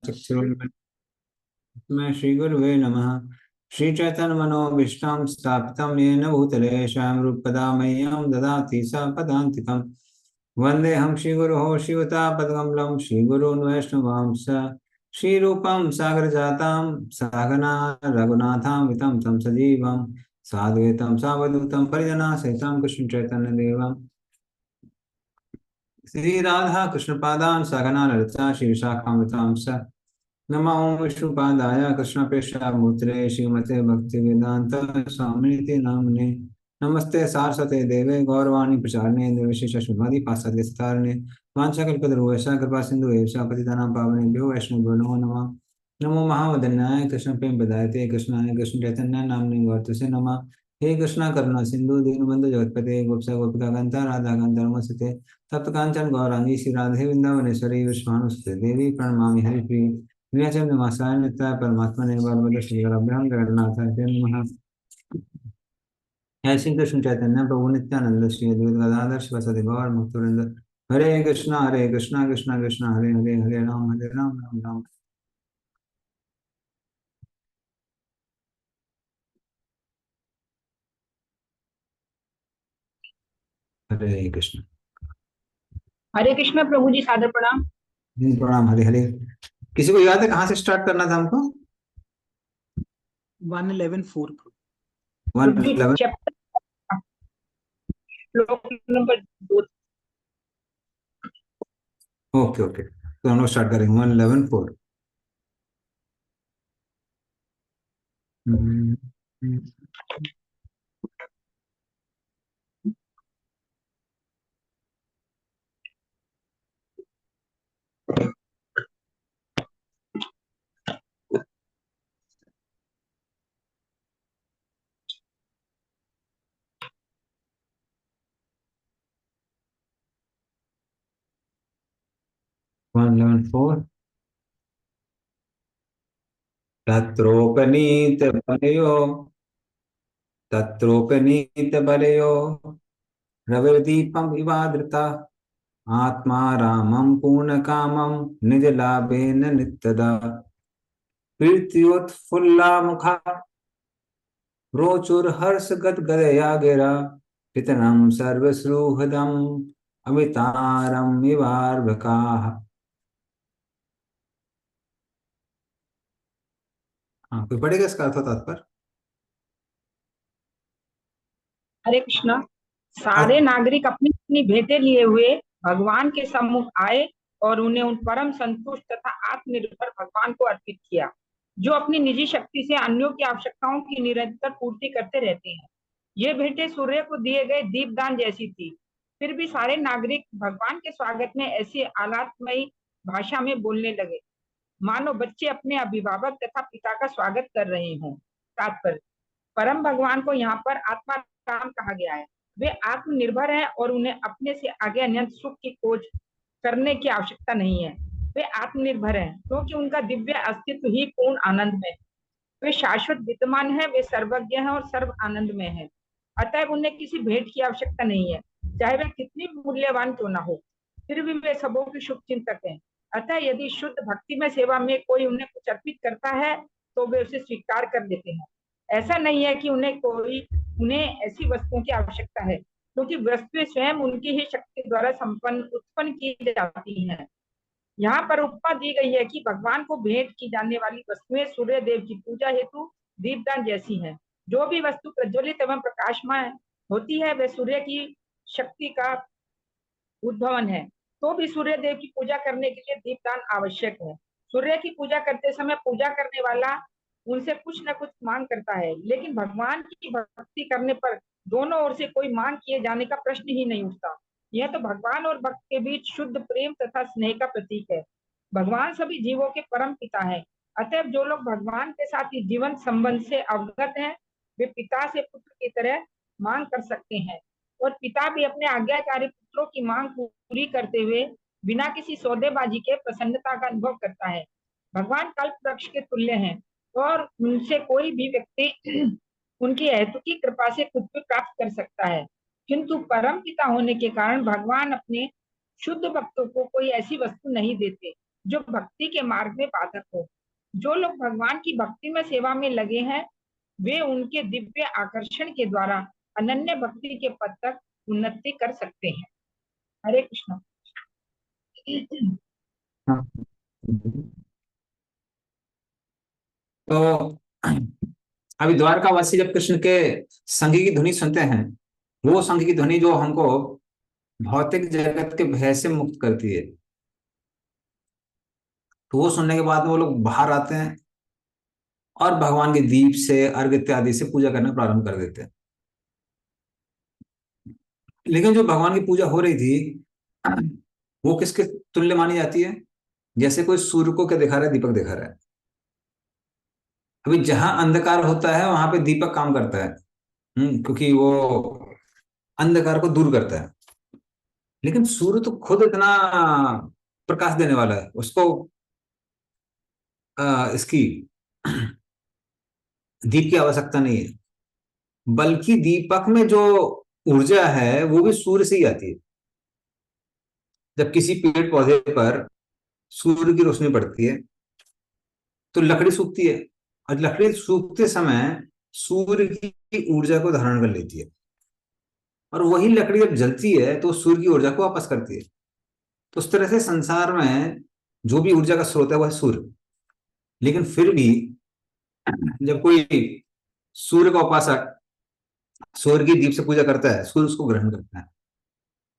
मैं श्री गुरुवे नमः। श्री चैतन्य मनोभीष्टं स्थापितं येन भूतले स्वयं रूपदा मह्यं ददाति स पदान्तिकम्। वन्देऽहं श्रीगुरोः श्रीयुतापदकमलं श्रीगुरून् वैष्णवांश्च श्रीरूपं सागरजातं सहगना रघुनाथान्वितं तं सजीवं साद्वैतं सावधूतं परिजनासहितं कृष्णचैतन्यदेवं श्रीराधा कृष्णपादान् सहगना ललिता श्रीविशाखान्वितांश्च नमो विष्णुपादाय कृष्णप्रेष्ठामूर्तये श्रीमते भक्तिवेदान्त स्वामिनिति नाम्ने नमस्ते सारस्वते देवे गौरवाणी प्रचारणे निर्विशेष शुभादि पाश्चात्य सतारणे वाञ्छाकल्पतरुभ्यश्च कृपा सिन्धुभ्यश्च पतितानां पावनेभ्यो वैष्णवेभ्यो नमो नमः। नमो महावदन्याय कृष्ण प्रेम प्रदायते कृष्णाय कृष्ण चैतन्य नाम्ने गौरतसे नमः। हे कृष्णा करुणा सिंधु दीनबंधु जगत्पते गोपसा गोपिका कांता राधा कांता नमस्ते तप्त कांचन गौरांगी श्री राधे वृंदावनेश्वरी विष्णुनुसुते देवी प्रणमामि हरिप्रिय नीलाचल निवासाय नित्याय परमात्मा ने बालवद श्रीराभ्याम जगन्नाथाय ते नमः। जय श्री कृष्ण चैतन्य प्रभु नित्यानंद श्री अद्वैत गदाधर शिवसदि गौर भक्तवृंद हरे कृष्णा कृष्णा कृष्णा हरे हरे हरे राम राम राम। हरे कृष्ण। हरे कृष्ण प्रभु जी, सादर प्रणाम। प्रणाम। हरे हरे। किसी को याद है कहाँ से स्टार्ट करना था हमको? 111.4 111 चैप्टर श्लोक नंबर 2। ओके ओके, तो हम लोग स्टार्ट करेंगे 111.4। तत्रोपनीत बलयो रविर्दीपम इवादृता आत्मा रामं पूर्णकामं निजलाभेन नित्यदा प्रीत्युत्फुल्ला मुखा रोचुर्हर्षगदगदया गिरा पितरं सर्वसुहृदं अमितारं इवार्भकाः। हाँ, कोई पढ़ेगा इसका अर्थ तात्पर्य? हरे कृष्णा। सारे नागरिक अपनी अपनी भेंटें लिए हुए भगवान के सम्मुख आए और उन्हें उन परम संतुष्ट तथा आत्मनिर्भर भगवान को अर्पित किया, जो अपनी निजी शक्ति से अन्यों की आवश्यकताओं की निरंतर पूर्ति करते रहते हैं। ये भेंटें सूर्य को दिए गए दीपदान जैसी थी। फिर भी सारे नागरिक भगवान के स्वागत में ऐसी आह्लादमयी भाषा में बोलने लगे, मानो बच्चे अपने अभिभावक तथा पिता का स्वागत कर रहे हों। तात्पर्य: परम भगवान को यहाँ पर आत्मा राम कहा गया है। वे आत्मनिर्भर हैं और उन्हें अपने से आगे अनंत सुख की खोज करने की आवश्यकता नहीं है। वे आत्मनिर्भर हैं क्योंकि उनका दिव्य अस्तित्व ही पूर्ण आनंद में है। वे शाश्वत विद्यमान है, वे सर्वज्ञ हैं और सर्व आनंद में है। अतः उन्हें किसी भेंट की आवश्यकता नहीं है, चाहे वे कितनी मूल्यवान क्यों ना हो। फिर भी वे सबों के शुभ चिंतक हैं। अतः यदि शुद्ध भक्ति में सेवा में कोई उन्हें कुछ अर्पित करता है तो वे उसे स्वीकार कर लेते हैं। ऐसा नहीं है कि उन्हें ऐसी वस्तुओं की आवश्यकता है, क्योंकि वस्तुएं स्वयं उनकी ही शक्ति द्वारा उत्पन्न की जाती हैं। यहाँ पर उपमा दी गई है कि भगवान को भेंट की जाने वाली वस्तुएं सूर्य देव की पूजा हेतु दीपदान जैसी हैं। जो भी वस्तु प्रज्वलित एवं प्रकाशमान होती है वह सूर्य की शक्ति का उद्भवन है। तो भी सूर्य देव की पूजा करने के लिए दीपदान आवश्यक है। सूर्य की पूजा करते समय पूजा करने वाला उनसे कुछ न कुछ मांग करता है, लेकिन भगवान की भक्ति करने पर दोनों ओर से कोई मांग किए जाने का प्रश्न ही नहीं उठता। यह तो भगवान और भक्त के बीच शुद्ध प्रेम तथा स्नेह का प्रतीक है। भगवान सभी जीवों के परम पिता है। अतः जो लोग भगवान के साथ इस जीवन संबंध से अवगत हैं, वे पिता से पुत्र की तरह मांग कर सकते हैं, और पिता भी अपने आज्ञाकारी पुत्रों की मांग पूरी करते हुए बिना किसी सौदेबाजी के प्रसन्नता का अनुभव करता है। भगवान कल्प वृक्ष के तुल्य हैं और उनसे कोई भी व्यक्ति उनकी हेतुकी कृपा से कुछ भी प्राप्त कर सकता है, किंतु परम पिता होने के कारण भगवान अपने शुद्ध भक्तों को कोई ऐसी वस्तु नहीं देते जो भक्ति के मार्ग में बाधक हो। जो लोग भगवान की भक्ति में सेवा में लगे हैं, वे उनके दिव्य आकर्षण के द्वारा अनन्य भक्ति के पद तक उन्नति कर सकते हैं। हरे कृष्ण। हाँ। तो अभी द्वारकावासी जब कृष्ण के संगी की ध्वनि सुनते हैं, वो संगी की ध्वनि जो हमको भौतिक जगत के भय से मुक्त करती है, तो वो सुनने के बाद में वो लोग बाहर आते हैं और भगवान के दीप से, अर्घ इत्यादि से पूजा करना प्रारंभ कर देते हैं। लेकिन जो भगवान की पूजा हो रही थी, वो किसके तुल्य मानी जाती है? जैसे कोई सूर्य को क्या दिखा रहा है, दीपक दिखा रहा है। अभी जहां अंधकार होता है वहां पे दीपक काम करता है, क्योंकि वो अंधकार को दूर करता है। लेकिन सूर्य तो खुद इतना प्रकाश देने वाला है, उसको इसकी दीप की आवश्यकता नहीं है। बल्कि दीपक में जो ऊर्जा है वो भी सूर्य से ही आती है। जब किसी पेड़ पौधे पर सूर्य की रोशनी पड़ती है तो लकड़ी सूखती है, और लकड़ी सूखते समय सूर्य की ऊर्जा को धारण कर लेती है, और वही लकड़ी जब जलती है तो सूर्य की ऊर्जा को वापस करती है। तो उस तरह से संसार में जो भी ऊर्जा का स्रोत है वह है सूर्य। लेकिन फिर भी जब कोई सूर्य का उपासक सूर्य की दीप से पूजा करता है, सूर्य उसको ग्रहण करता है।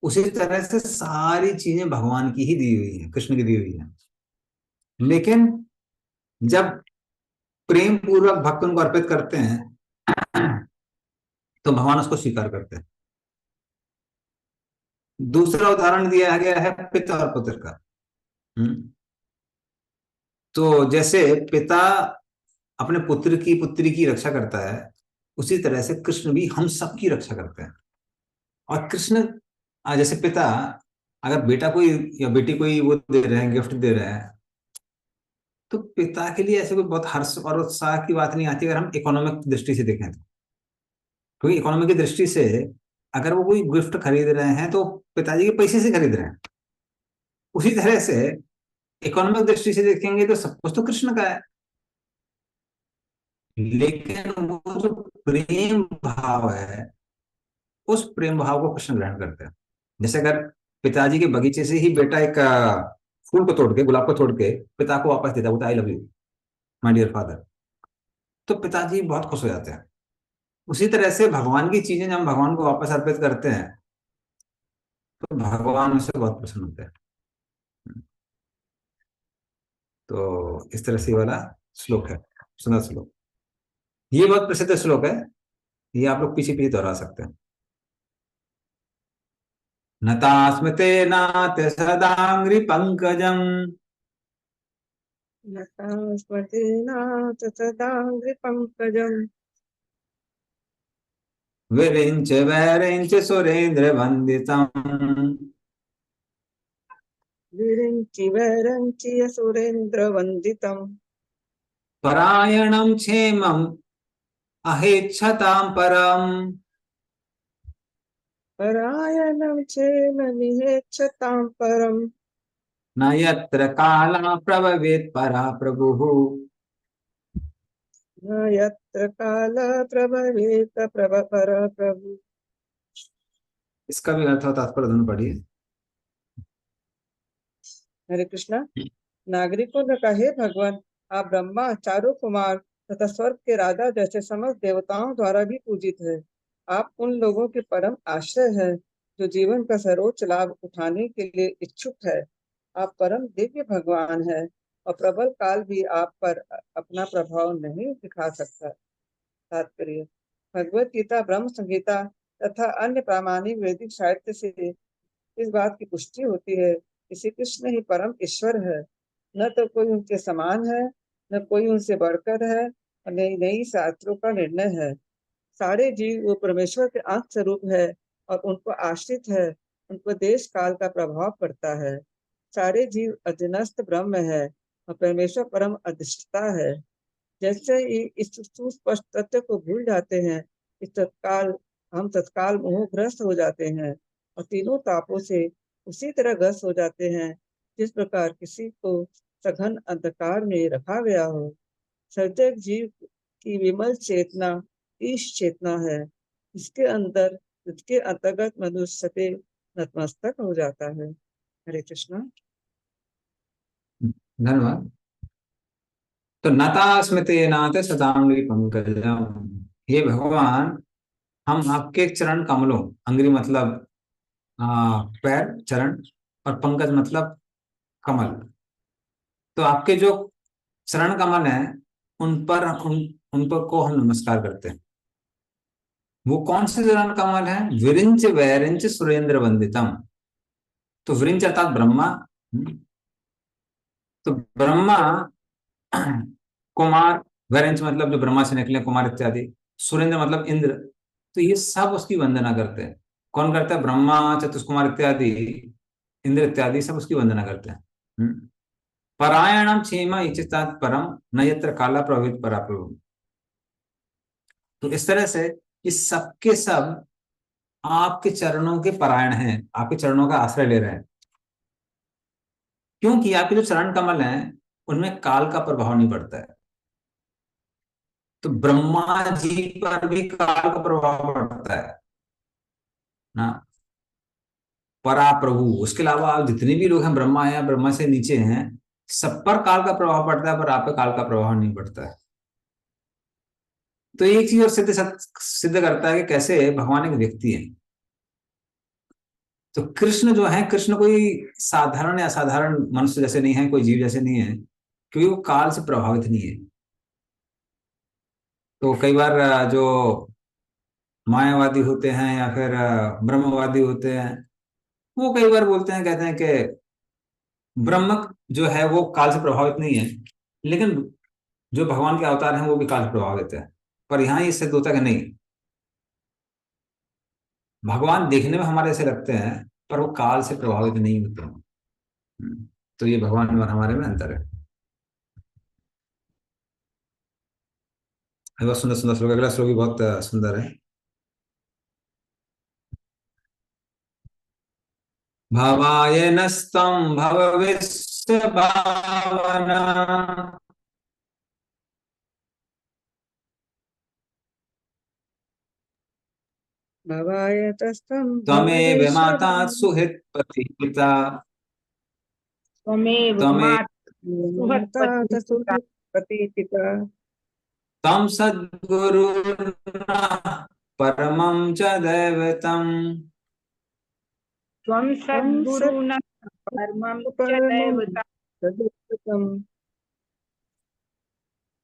उसी तरह से सारी चीजें भगवान की ही दी हुई है, कृष्ण की दी हुई है। लेकिन जब प्रेम पूर्वक भक्त उनको अर्पित करते हैं तो भगवान उसको स्वीकार करते हैं। दूसरा उदाहरण दिया गया है पिता और पुत्र का। हम्म। तो जैसे पिता अपने पुत्र की, पुत्री की रक्षा करता है, उसी तरह से कृष्ण भी हम सबकी रक्षा करते हैं। और कृष्ण जैसे पिता अगर बेटा कोई या बेटी कोई वो दे रहे हैं, गिफ्ट दे रहे हैं, तो पिता के लिए ऐसे कोई बहुत हर्ष और उत्साह की बात नहीं आती अगर हम इकोनॉमिक दृष्टि से देखें तो। क्योंकि इकोनॉमिक की दृष्टि से अगर वो कोई गिफ्ट खरीद रहे हैं तो पिताजी के पैसे से खरीद रहे हैं। उसी तरह से इकोनॉमिक दृष्टि से देखेंगे तो सब कुछ तो कृष्ण का है। लेकिन वो जो प्रेम भाव है, उस प्रेम भाव को कृष्ण ग्रहण करते हैं। जैसे अगर पिताजी के बगीचे से ही बेटा एक फूल को तोड़ के, गुलाब को तोड़ के पिता को वापस देता है, बोलता I love you my dear father, तो पिताजी बहुत खुश हो जाते हैं। उसी तरह से भगवान की चीजें जब हम भगवान को वापस अर्पित करते हैं तो भगवान उससे बहुत प्रसन्न होते हैं। तो इस तरह से ये वाला श्लोक है, सुंदर श्लोक। ये बहुत प्रसिद्ध श्लोक है, ये आप लोग पीछे पीछे दोहरा सकते हैं। नतास्मते नाथ सदांग्रि पंकजम स्मृतिनाथ सदाङ्घ्रिपङ्कजम् विरिञ्च वैरिञ्च सुरेन्द्र वन्दितम् विरिञ्चि वैरञ्चि सुरेन्द्रवन्दितम् परायणं क्षेमम् अहेच्छतां परम् परायणं चेमनिहेक्षतां परम् न यत्र काला प्रभवेत् परा प्रभुः। न यत्र काल प्रभवेत प्रभु। इसका भी अर्थ और तात्पर्य दोनों पढ़िए। हरे कृष्णा। नागरिकों ने कहा, हे भगवान, आप ब्रह्मा, चारों कुमार तथा स्वर्ग के राजा जैसे समस्त देवताओं द्वारा भी पूजित है। आप उन लोगों के परम आश्रय है जो जीवन का सर्वोच्च लाभ उठाने के लिए इच्छुक है। आप परम दिव्य भगवान है और प्रबल काल भी आप पर अपना प्रभाव नहीं दिखा सकता। तात्पर्य: भगवत गीता, ब्रह्म संहिता तथा अन्य प्रामाणिक वैदिक साहित्य से इस बात की पुष्टि होती है कि श्री कृष्ण ही परम ईश्वर है। न तो कोई उनके समान है, न कोई उनसे बढ़कर है, और नई नई शास्त्रों का निर्णय है। सारे जीव वो परमेश्वर के अंश स्वरूप है और उनको आश्रित है। उनको देश काल का प्रभाव पड़ता है। सारे जीव अधीनस्थ ब्रह्म है और परमेश्वर परम अधिष्ठता है। जैसे ही इस सुस्पष्ट तथ्य को भूल जाते हैं, हम तत्काल मोहग्रस्त हो जाते हैं और तीनों तापों से उसी तरह ग्रस्त हो जाते हैं जिस प्रकार किसी को सघन अंधकार में रखा गया हो। सजग जीव की विमल चेतना ईश चेतना है। इसके अंदर, इसके अंतर्गत मनुष्य सदैव नतमस्तक हो जाता है। हरे कृष्णा। धन्यवाद। तो नता स्मृति नाथ सदांगी पंकजम, हे भगवान, हम आपके चरण कमलों, अंग्री मतलब पैर, चरण, और पंकज मतलब कमल, तो आपके जो चरण कमल हैं उन पर को हम नमस्कार करते हैं। वो कौन से चरण कमल हैं? विरिंच वैरिंच सुरेंद्र वंदितम। तो विरिंच अर्थात ब्रह्मा, तो ब्रह्मा कुमार, वैरिंच मतलब जो ब्रह्मा से निकले कुमार इत्यादि, सुरेंद्र मतलब इंद्र, तो ये सब उसकी वंदना करते हैं। कौन करता है? ब्रह्मा, चतुष्कुमार इत्यादि, इंद्र इत्यादि सब उसकी वंदना करते हैं। परायणम क्षेम इच्छितात परम न यत्र काला प्रवृत्त पराप्रभु। तो इस तरह से ये सब के सब आपके चरणों के परायण हैं, आपके चरणों का आश्रय ले रहे हैं, क्योंकि आपके जो चरण कमल हैं उनमें काल का प्रभाव नहीं पड़ता है। तो ब्रह्मा जी पर भी काल का प्रभाव पड़ता है ना, पराप्रभु, उसके अलावा आप जितने भी लोग हैं, ब्रह्मा है या ब्रह्मा से नीचे हैं, सब पर काल का प्रभाव पड़ता है, पर आप पे काल का प्रभाव नहीं पड़ता है। तो एक चीज और सिद्ध करता है कि कैसे भगवान एक व्यक्ति है। तो कृष्ण जो है, कृष्ण कोई साधारण या असाधारण मनुष्य जैसे नहीं है, कोई जीव जैसे नहीं है, क्योंकि वो काल से प्रभावित नहीं है। तो कई बार जो मायावादी होते हैं या फिर ब्रह्मवादी होते हैं, वो कई बार बोलते हैं, कहते हैं कि ब्रह्म जो है वो काल से प्रभावित नहीं है, लेकिन जो भगवान के अवतार हैं वो भी काल से प्रभावित है। पर यहाँ ये सिद्ध होता है कि नहीं, भगवान देखने में हमारे ऐसे लगते हैं पर वो काल से प्रभावित नहीं होते हैं। तो ये भगवान और हमारे में अंतर है। बहुत सुंदर सुंदर श्लोक, अगला श्लोक भी बहुत सुंदर है। भवाय नस्तम भव विश्व भावना, भवाय तस्थं त्वमेव माता भवदेश्वराय सुहृत् पिता, त्वमेव त्वमेव सुहृत् माता तसुहृत्पति पिता। तं सद्गुरुर्न परमं च दैवतम्। त्वं त्वं सद्गुरुन् परमं च सत्परमं दैवतम्। तदेकम्।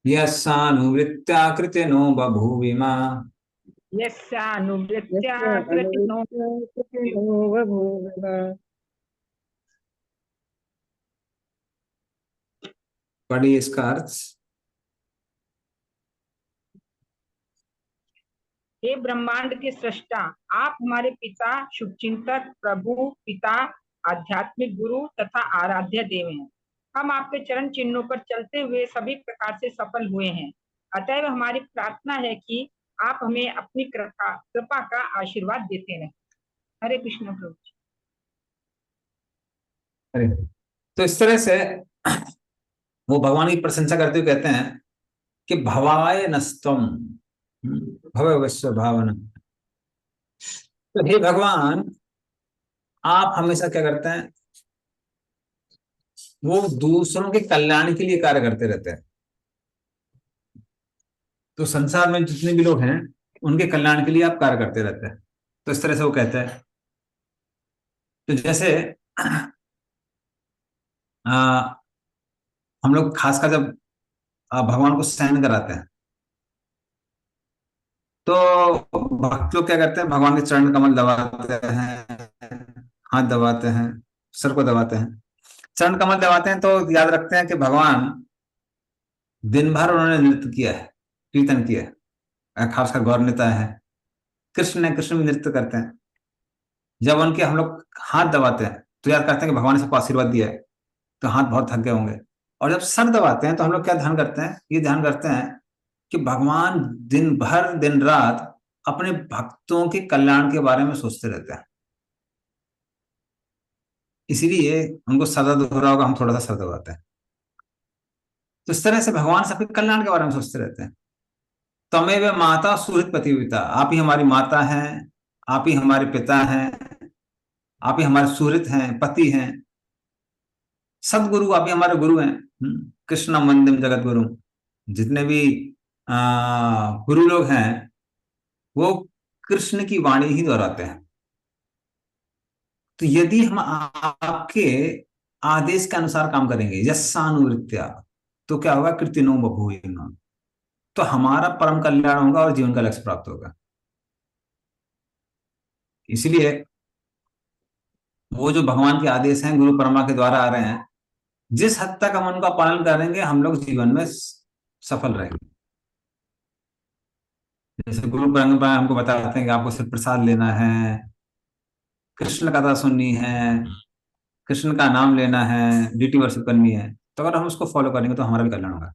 यस्यानुवृत्त्या कृतिनो बभूविमा, यस्यानुवृत्त्या यस्य कृतिनो अनुवृत्त्या कृतिनो बभूव। पढ़िए इसका अर्थ। हे ब्रह्मांड के सृष्टा, आप हमारे पिता, शुभचिंतक, प्रभु, पिता, आध्यात्मिक गुरु तथा आराध्य देव हैं। हम आपके चरण चिन्हों पर चलते हुए सभी प्रकार से सफल हुए हैं। अतएव हमारी प्रार्थना है कि आप हमें अपनी कृपा का आशीर्वाद देते रहें। हरे कृष्ण प्रभु। अरे, तो इस तरह से वो भगवान की प्रशंसा करते हुए कहते हैं कि भवाय नस्तम भव विश्व भावना। तो हे भगवान, आप हमेशा क्या करते हैं? वो दूसरों के कल्याण के लिए कार्य करते रहते हैं। तो संसार में जितने भी लोग हैं उनके कल्याण के लिए आप कार्य करते रहते हैं। तो इस तरह से वो कहते हैं। तो जैसे आ, हम लोग खासकर जब भगवान को सहन कराते हैं, तो भक्त लोग क्या करते हैं? भगवान के चरण कमल दबाते हैं, हाथ दबाते हैं, सर को दबाते हैं, चरण कमल दबाते हैं। तो याद रखते हैं कि भगवान दिन भर उन्होंने नृत्य किया है, कीर्तन किया है, खासकर गौर नेता है कृष्ण भी नृत्य करते हैं। जब उनके हम लोग हाथ दबाते हैं तो याद करते हैं कि भगवान ने सबको आशीर्वाद दिया है, तो हाथ बहुत थक गए होंगे। और जब सर दबाते हैं तो हम लोग क्या ध्यान करते हैं? ये ध्यान करते हैं कि भगवान दिन भर दिन रात अपने भक्तों के कल्याण के बारे में सोचते रहते हैं। इसीलिए उनको सदा हो रहा होगा, हम थोड़ा सा सदा होते हैं। तो इस तरह से भगवान सबके कल्याण के बारे में सोचते रहते हैं। तमेव माता सुहृत पति पिता, आप ही हमारी माता हैं, आप ही हमारे पिता हैं, आप ही हमारे सुहृत हैं, पति हैं, सदगुरु आप ही हमारे गुरु हैं। कृष्ण वंदे जगत गुरु, जितने भी गुरु लोग हैं वो कृष्ण की वाणी ही दोहराते हैं। तो यदि हम आपके आदेश के अनुसार काम करेंगे, यस्सानुवृत्त्या, तो क्या होगा, कृतिनो बभूव, तो हमारा परम कल्याण होगा और जीवन का लक्ष्य प्राप्त होगा। इसलिए वो जो भगवान के आदेश हैं गुरु परंपरा के द्वारा आ रहे हैं, जिस हद तक हम उनका पालन करेंगे हम लोग जीवन में सफल रहेंगे। जैसे गुरु परंपरा हमको बताते हैं कि आपको सिर्फ प्रसाद लेना है, कृष्ण कथा सुननी है, कृष्ण का नाम लेना है, डीटी वर्शिप करनी है, तो अगर हम उसको फॉलो करेंगे तो हमारा भी कल्याण होगा।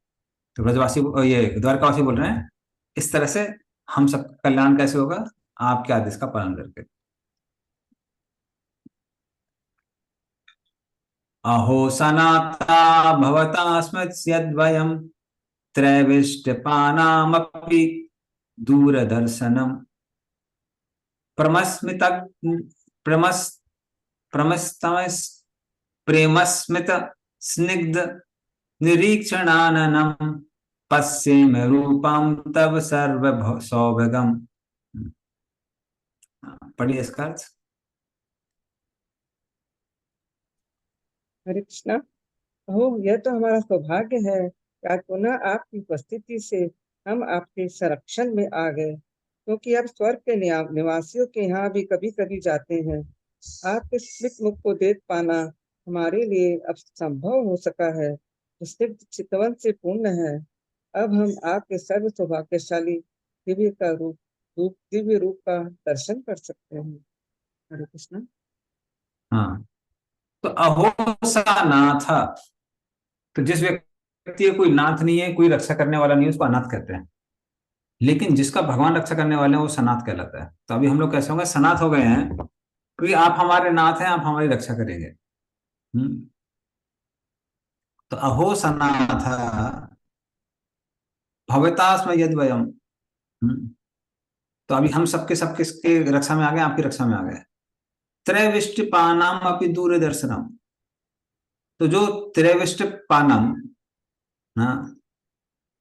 तो ब्रजवासी, ये द्वारकावासी बोल रहे हैं, इस तरह से हम सब कल्याण कैसे होगा, आपके आदेश का पालन करके। अहो सनाता भवता स्मृत्यद्वयम् त्रैविष्टपानामपि दूरदर्शनम् प्रमस्मित प्रमस प्रमस्तमस प्रेमस्मित स्निग्ध निरीक्षणाननम् पश्येम रूपम तब सर्व सौभगम। पढ़िए इसका अर्थ। हरे कृष्णा। ओह, यह तो हमारा सौभाग्य है कि आज पुनः आपकी उपस्थिति से हम आपके संरक्षण में आ गए, क्योंकि अब स्वर्ग के निवासियों के यहाँ भी कभी कभी जाते हैं। आपके स्मित मुख को देख पाना हमारे लिए अब संभव हो सका है, जो सिर्फ चितवन से पूर्ण है। अब हम आपके सर्व सौभाग्यशाली दिव्य रूप का दर्शन कर सकते हैं। हरे कृष्णा। हाँ, तो अहो सा नाथ, तो जिस व्यक्ति का कोई नाथ नहीं है, कोई रक्षा करने वाला नहीं है, उसको अनाथ कहते हैं। लेकिन जिसका भगवान रक्षा करने वाले हैं वो सनाथ कहलाता है। तो अभी हम लोग कैसे होंगे, सनाथ हो गए हैं, क्योंकि आप हमारे नाथ हैं, आप हमारी रक्षा करेंगे। तो अहो सनाथ भवतास्म यद वयम, तो अभी हम सबके सबके के रक्षा में आ गए, आपकी रक्षा में आ गए। त्रैविष्ट पानम अपि दूर दर्शनम, तो जो त्रैविष्ट पानम, हाँ,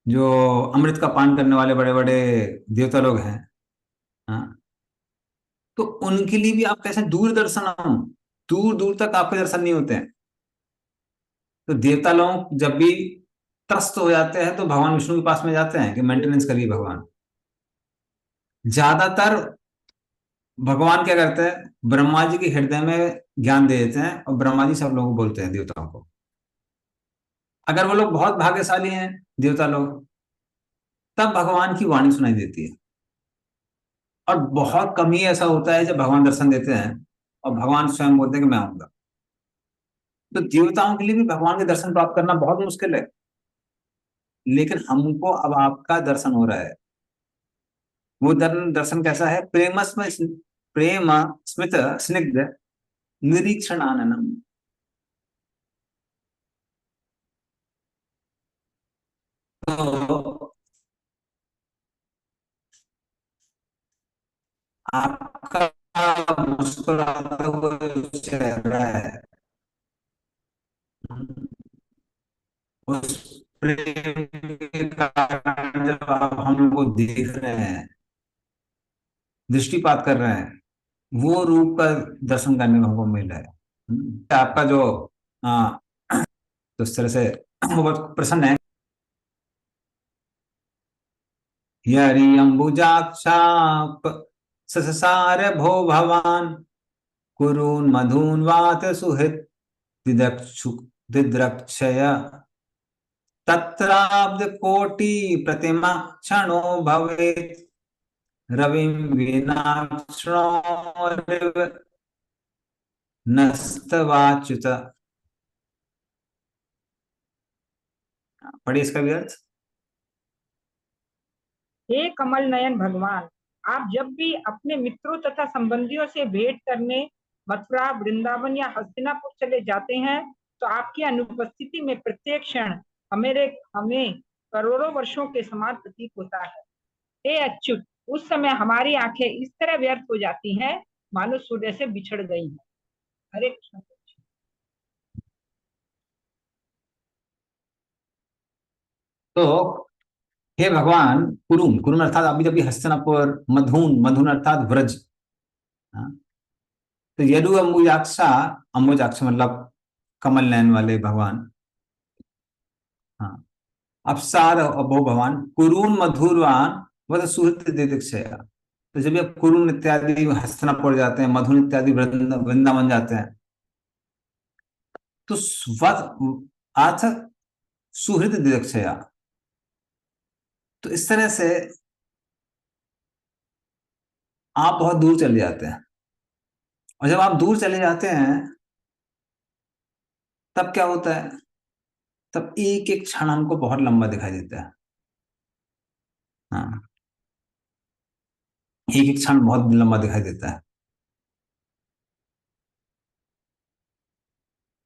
जो अमृत का पान करने वाले बड़े बड़े देवता लोग हैं, हाँ, तो उनके लिए भी आप कैसे दूर दर्शनम, दूर दूर तक आपके दर्शन नहीं होते हैं। तो देवता लोग जब भी त्रस्त हो जाते हैं तो भगवान विष्णु के पास में जाते हैं कि मेंटेनेंस करिए भगवान। ज्यादातर भगवान क्या करते हैं, ब्रह्मा जी के हृदय में ज्ञान दे देते हैं और ब्रह्मा जी सब लोगों को बोलते हैं, देवताओं को। अगर वो लोग बहुत भाग्यशाली हैं देवता लोग, तब भगवान की वाणी सुनाई देती है। और बहुत कम ही ऐसा होता है जब भगवान दर्शन देते हैं और भगवान स्वयं बोलते हैं कि मैं आऊंगा। तो देवताओं के लिए भी भगवान के दर्शन प्राप्त करना बहुत मुश्किल है, लेकिन हमको अब आपका दर्शन हो रहा है। वो दर्शन कैसा है, प्रेम स्मित स्निग्ध निरीक्षण आननम। तो आपका मुस्कुराता हुआ जो चेहरा है, उस प्रेम के कारण जब आप हम लोग को देख रहे हैं, दृष्टिपात कर रहे हैं, वो रूप का दर्शन करने को हमको मिल रहा है। आपका जो आ, तो इस तरह से वो बहुत प्रसन्न है। यरि अम्बुजाक्षाप ससार भो भवान कुरून् मधून् वात सुहृत् दिदक्षु दिद्रक्षय तत्राब्द कोटि प्रतिमा क्षणो भवेत् रविं वीणाक्षणोरिव नस्तवाच्युत। पढ़िए इसका भी अर्थ। हे कमल नयन भगवान, आप जब भी अपने मित्रों तथा संबंधियों से भेंट करने मथुरा, वृंदावन या हस्तिनापुर चले जाते हैं तो आपकी अनुपस्थिति में प्रत्येक क्षण हमें करोड़ों वर्षों के समान प्रतीत होता है। हे अच्युत, उस समय हमारी आंखें इस तरह व्यर्थ हो जाती हैं मानो सूर्य से बिछड़ गई हैं। हरे कृष्ण। तो हे भगवान, कुरुन कुरुन अर्थात अभी जब हस्तिनापुर, मधुन मधुन अर्थात व्रज। हाँ, तो यदु अम्बुजाक्षा, अम्बुजाक्ष मतलब कमल नयन वाले भगवान। हाँ, अवसाद अभो भगवान कुरुन मधुरवान वह सुहृत दिदिक्षया। तो जब ये कुरुन इत्यादि हस्तिनापुर जाते हैं, मधुन इत्यादि वृंदावन जाते हैं, तो अर्थ सुहृद दिदिक्षया। तो इस तरह से आप बहुत दूर चले जाते हैं, और जब आप दूर चले जाते हैं तब क्या होता है, तब एक एक क्षण हमको बहुत लंबा दिखाई देता है। हाँ, एक एक क्षण बहुत लंबा दिखाई देता है।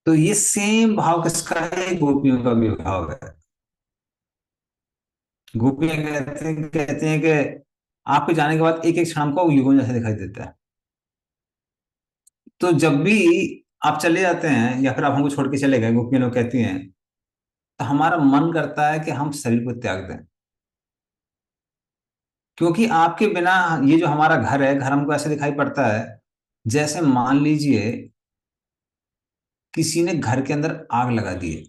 तो ये सेम भाव किसका है? गोपियों का भी भाव है। गोपियां कहते हैं कि आपके जाने के बाद एक एक क्षण को युगों जैसे दिखाई देता है। तो जब भी आप चले जाते हैं या फिर आप हमको छोड़ के चले गए, गोपियां लोग कहती हैं, तो हमारा मन करता है कि हम शरीर को त्याग दें, क्योंकि आपके बिना ये जो हमारा घर है, घर हमको ऐसे दिखाई पड़ता है जैसे मान लीजिए किसी ने घर के अंदर आग लगा दी है।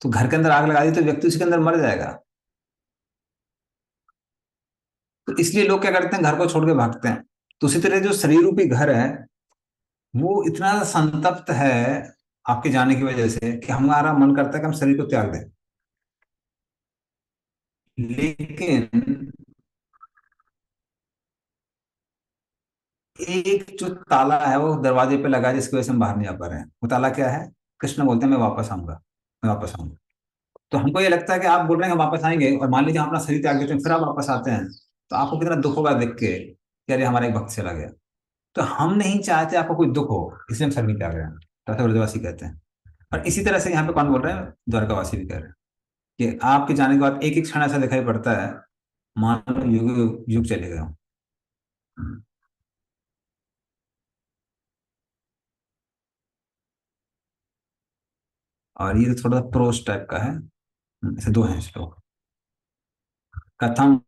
तो घर के अंदर आग लगा दी तो व्यक्ति उसके अंदर मर जाएगा। तो इसलिए लोग क्या करते हैं, घर को छोड़ के भागते हैं। तो उसी तरह जो शरीर रूपी घर है वो इतना संतप्त है आपके जाने की वजह से कि हमारा मन करता है कि हम शरीर को त्याग दें। लेकिन एक जो ताला है वो दरवाजे पे लगा है जिसकी वजह से हम बाहर नहीं आ पा रहे हैं। वो ताला क्या है? कृष्ण बोलते हैं मैं वापस आऊंगा, मैं वापस आऊंगा। तो हमको ये लगता है कि आप बोल रहे हैं कि वापस आएंगे, और मान लीजिए हम अपना शरीर त्याग देते हैं, फिर आप वापस आते हैं, तो आपको कितना दुख होगा देख के कि अरे हमारा एक भक्त चला गया। तो हम नहीं चाहते आपको कोई दुख हो, इसलिए हम शरीर त्याग रहे हैं, तो ऐसा ब्रजवासी कहते हैं। और इसी तरह से यहाँ पे कौन बोल रहे हैं? द्वारकावासी भी कह रहे हैं कि आपके जाने के बाद एक एक क्षण ऐसा दिखाई पड़ता है मानो युग युग चले गए हों। और ये तो थोड़ा प्रोस टाइप का है। ऐसे दो हैं श्लोक। कथम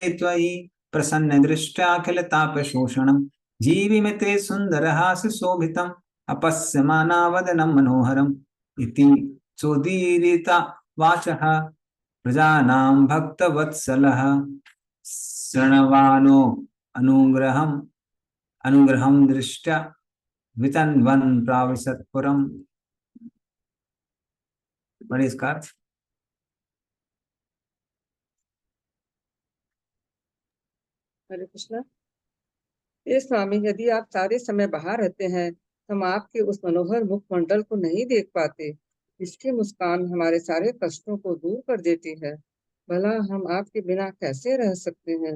त्वयि प्रसन्न दृष्ट्याखिलतापशोषणम् जीविमिते सुन्दरहास्य शोभितम् अपश्यमानावदनं मनोहरम् इति चोदीरिता वाचः प्रजानां भक्तवत्सलः शृण्वानो अनुग्रहम् अनुग्रहं दृष्ट्या वितन्वन् प्राविशत्पुरम्। बड़ी इसका अर्थ। हरे कृष्णा। ये स्वामी, यदि आप सारे समय बाहर रहते हैं, हम आपके उस मनोहर मुखमंडल को नहीं देख पाते। इसकी मुस्कान हमारे सारे कष्टों को दूर कर देती है। भला हम आपके बिना कैसे रह सकते हैं?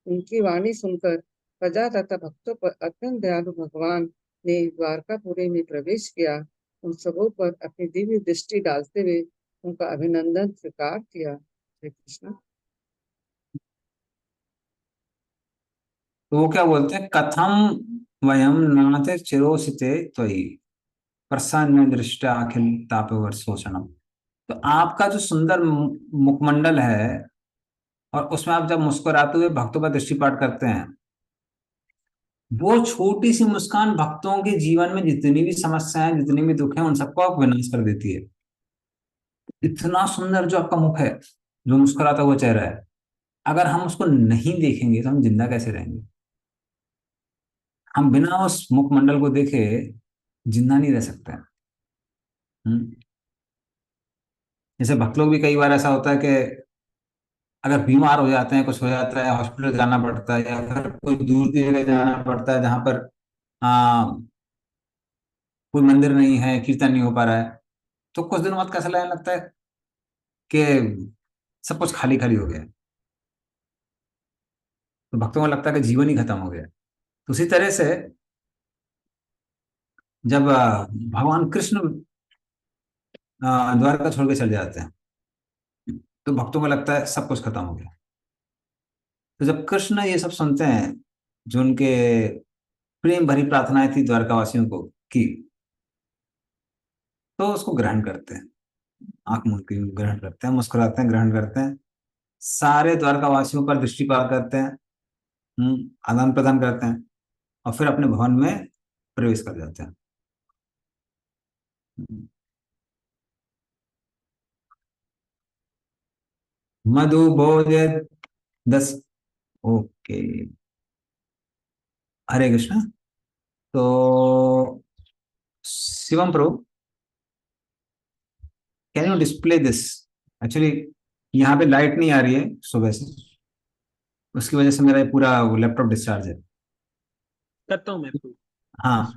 उनकी वाणी सुनकर प्रजा तथा भक्तों पर अत्यंत दयालु भगवान ने द्वारकापुरी में प्रवेश किया। उन सबों पर अपनी दिव्य दृष्टि डालते हुए उनका अभिनंदन स्वीकार किया। हरे कृष्णा। तो वो क्या बोलते हैं? कथम वयम नाथ चिरोसिते त्वयि प्रसन्न दृष्टा अखिल तापवर्षोषणम। तो आपका जो सुंदर मुखमंडल है, और उसमें आप जब मुस्कुराते हुए भक्तों का दृष्टिपात करते हैं, वो छोटी सी मुस्कान भक्तों के जीवन में जितनी भी समस्याएं, जितनी भी दुख है, उन सबको आप विनाश कर देती है। इतना सुंदर जो आपका मुख है, जो मुस्कुराता हुआ चेहरा है, अगर हम उसको नहीं देखेंगे तो हम जिंदा कैसे रहेंगे? हम बिना उस मुखमंडल को देखे जिंदा नहीं रह सकते हैं। हम्म। जैसे भक्त लोग भी कई बार ऐसा होता है कि अगर बीमार हो जाते हैं, कुछ हो जाता है, हॉस्पिटल जाना पड़ता है, या फिर कोई दूर की जगह जाना पड़ता है जहां पर आ, कोई मंदिर नहीं है, कीर्तन नहीं हो पा रहा है, तो कुछ दिनों बाद कैसा लगने लगता है कि सब कुछ खाली खाली हो गया है। तो भक्तों को लगता है कि जीवन ही खत्म हो गया। तो उसी तरह से जब भगवान कृष्ण द्वारका छोड़ के चले जाते हैं तो भक्तों को लगता है सब कुछ खत्म हो गया। तो जब कृष्ण ये सब सुनते हैं, जो उनके प्रेम भरी प्रार्थनाएं थी द्वारकावासियों को की, तो उसको ग्रहण करते हैं, आंख मूंद के ग्रहण करते हैं, मुस्कुराते हैं, ग्रहण करते हैं, सारे द्वारकावासियों पर दृष्टिपात करते हैं, आदान प्रदान करते हैं, और फिर अपने भवन में प्रवेश कर जाते हैं। मधु भोज दस। ओके, हरे कृष्ण। तो Shivam Prabhu, can you display this? Actually यहाँ पे लाइट नहीं आ रही है सुबह से, उसकी वजह से मेरा ये पूरा लैपटॉप डिस्चार्ज है। करता हूँ मैं prove। हाँ,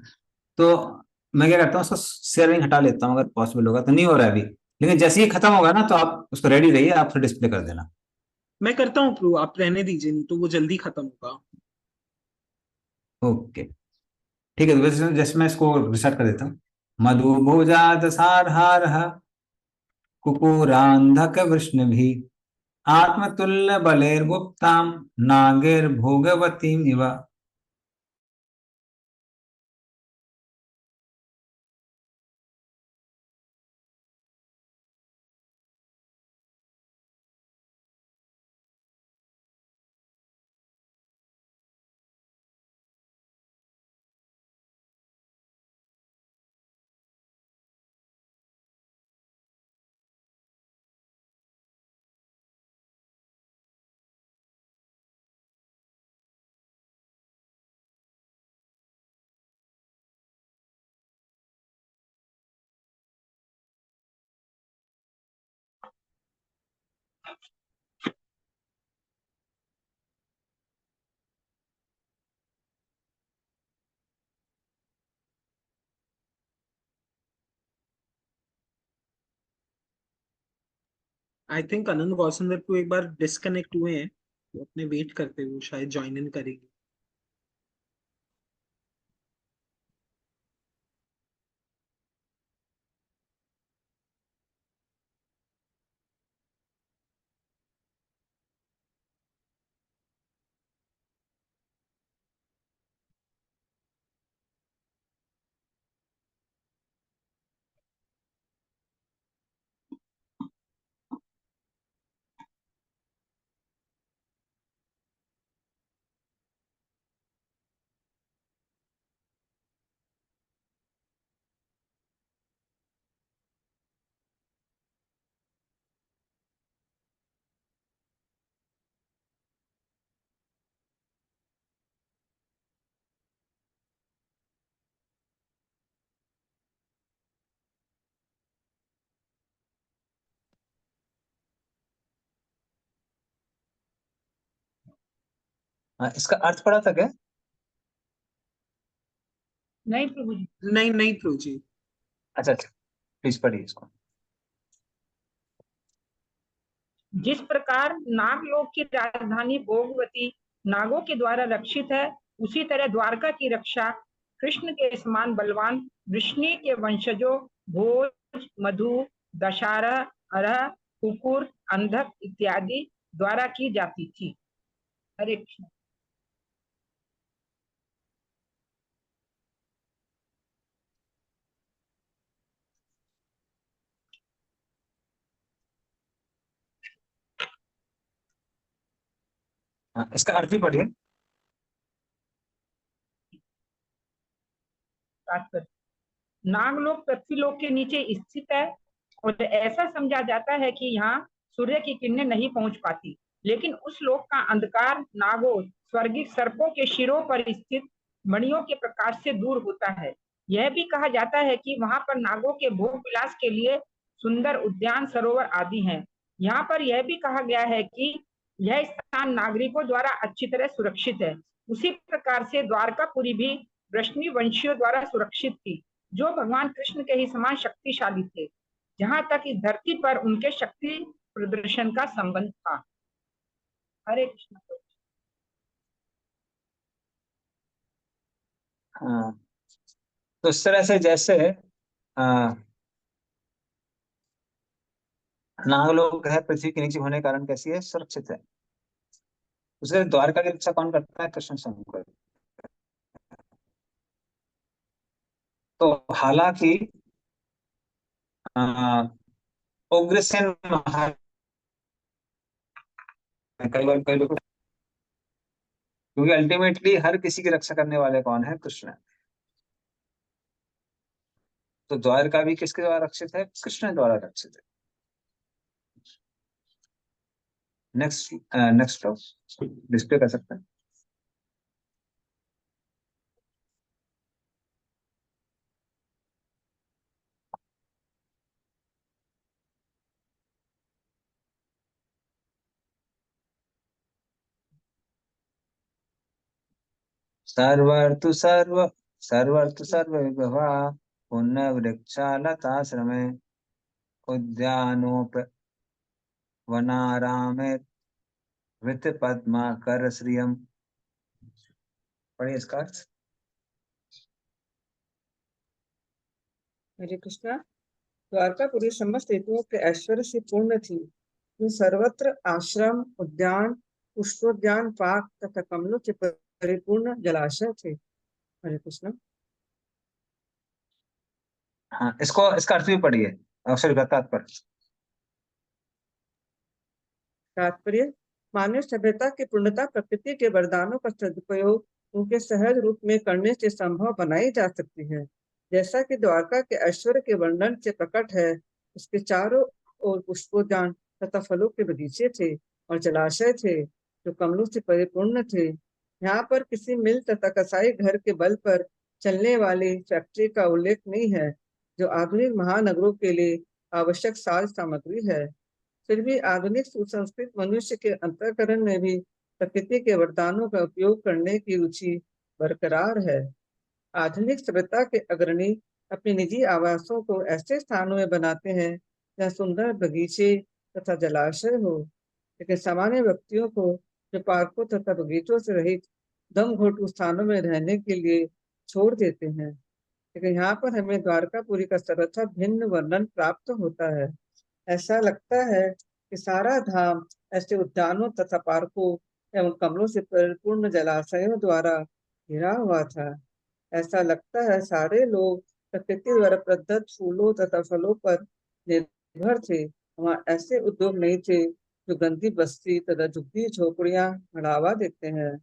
तो मैं क्या करता हूँ, उसको शेयरिंग हटा लेता हूँ, अगर पॉसिबल होगा। तो नहीं हो रहा है अभी, लेकिन जैसे ही खत्म होगा ना तो आप उसको रेडी रहिए, आप फिर डिस्प्ले कर देना। मैं करता हूँ प्रूव, आप रहने दीजिए, नहीं तो वो जल्दी खत्म होगा। ओके, ठीक है। तो वैसे जैसे मैं इसको रिसेट कर देता हूँ। मधु भोजात सारहार कुकुरांधक वृष्ण भी आत्मतुल्य बलेर्गुप्ताम नागेर भोगवतीम इव। आई थिंक आनंद गौसंदर को एक बार डिस्कनेक्ट हुए हैं, वो अपने वेट करते हुए शायद ज्वाइन इन करेंगे। इसका अर्थ पड़ा था क्या? नहीं प्रभु जी। नहीं नहीं प्रभु जी। अच्छा अच्छा, प्लीज पढ़िए इसको। जिस प्रकार नागलोक की राजधानी भोगवती नागों के द्वारा रक्षित है, उसी तरह द्वारका की रक्षा कृष्ण के समान बलवान वृष्णि के वंशजों भोज, मधु, दशारह, अरह, कुकुर, अंधक इत्यादि द्वारा की जाती थी। हरे कृष्ण। इसका अर्थ भी पढ़िए। नागलोक पृथ्वीलोक के नीचे स्थित है और ऐसा समझा जाता है कि यहाँ सूर्य की किरणें नहीं पहुंच पाती, लेकिन उस लोक का अंधकार नागों स्वर्गीय सर्पों के शिरों पर स्थित मणियों के प्रकाश से दूर होता है। यह भी कहा जाता है कि वहां पर नागों के भोग विलास के लिए सुंदर उद्यान, सरोवर आदि हैं। यहाँ पर यह भी कहा गया है कि यह स्थान नागरिकों द्वारा अच्छी तरह सुरक्षित है। उसी प्रकार से द्वारकापुरी भी वृष्णि वंशियों द्वारा सुरक्षित थी, जो भगवान कृष्ण के ही समान शक्तिशाली थे, जहां तक इस धरती पर उनके शक्ति प्रदर्शन का संबंध था। हरे कृष्ण। हाँ, तो इस तरह से जैसे आ, नागलोक है पृथ्वी के नीचे होने के कारण कैसी है, सुरक्षित है। उसके द्वारका की रक्षा कौन करता है, कृष्ण शंकर। तो हालांकि आ, उग्रसेन महाराज, कई बार कई लोग, क्योंकि अल्टीमेटली हर किसी की रक्षा करने वाले कौन है, कृष्ण। तो द्वारका भी किसके द्वारा रक्षित है, कृष्ण द्वारा रक्षित है। नेक्स्ट नेक्स्ट डिस्प्ले कर सकते हैं। सर्वर्तु सर्व विभवा पुण्य वृक्षालताश्रमे उद्यानोप वनारामे वित पद्माकर श्रियम। पढ़िए इसका अर्थ। हरे कृष्णा। द्वारकापुरी समस्त ऋतुओं के ऐश्वर्य से पूर्ण थी। ये सर्वत्र आश्रम, उद्यान, पुष्पोद्यान, पार्क तथा कमलों से परिपूर्ण जलाशय थे। हरे कृष्णा। हाँ, इसको इसका अर्थ भी पढ़िए, अवसर तात्पर्य। तात्पर्य, मानव सभ्यता की पूर्णता प्रकृति के वरदानों का सदुपयोग उनके सहज रूप में करने से संभव बनाई जा सकती है। जैसा कि द्वारका के ऐश्वर्य के वर्णन से प्रकट है, उसके चारों ओर पुष्पोद्यान तथा फलों के बगीचे थे और जलाशय थे जो कमलों से परिपूर्ण थे। यहाँ पर किसी मिल तथा कसाई घर के बल पर चलने वाली फैक्ट्री का उल्लेख नहीं है, जो आधुनिक महानगरों के लिए आवश्यक साज सामग्री है। फिर भी आधुनिक सुसंस्कृत मनुष्य के अंतःकरण में भी प्रकृति के वरदानों का उपयोग करने की रुचि बरकरार है। आधुनिक सभ्यता के अग्रणी अपने निजी आवासों को ऐसे स्थानों में बनाते हैं जहाँ सुंदर बगीचे तथा जलाशय हो, लेकिन सामान्य व्यक्तियों को जो पार्कों तथा बगीचों से रहित दम घोटू स्थानों में रहने के लिए छोड़ देते हैं। लेकिन यहाँ पर हमें द्वारकापुरी का सर्वथा भिन्न वर्णन प्राप्त होता है। ऐसा लगता है कि सारा धाम ऐसे उद्यानों तथा पार्कों एवं कमलों से परिपूर्ण जलाशयों द्वारा घिरा हुआ था। ऐसा लगता है सारे लोग प्रकृति द्वारा प्रदत्त फूलों तथा फलों पर निर्भर थे। वहाँ ऐसे उद्योग नहीं थे जो गंदी बस्ती तथा झुग्गी झोपड़ियां बढ़ावा देते हैं।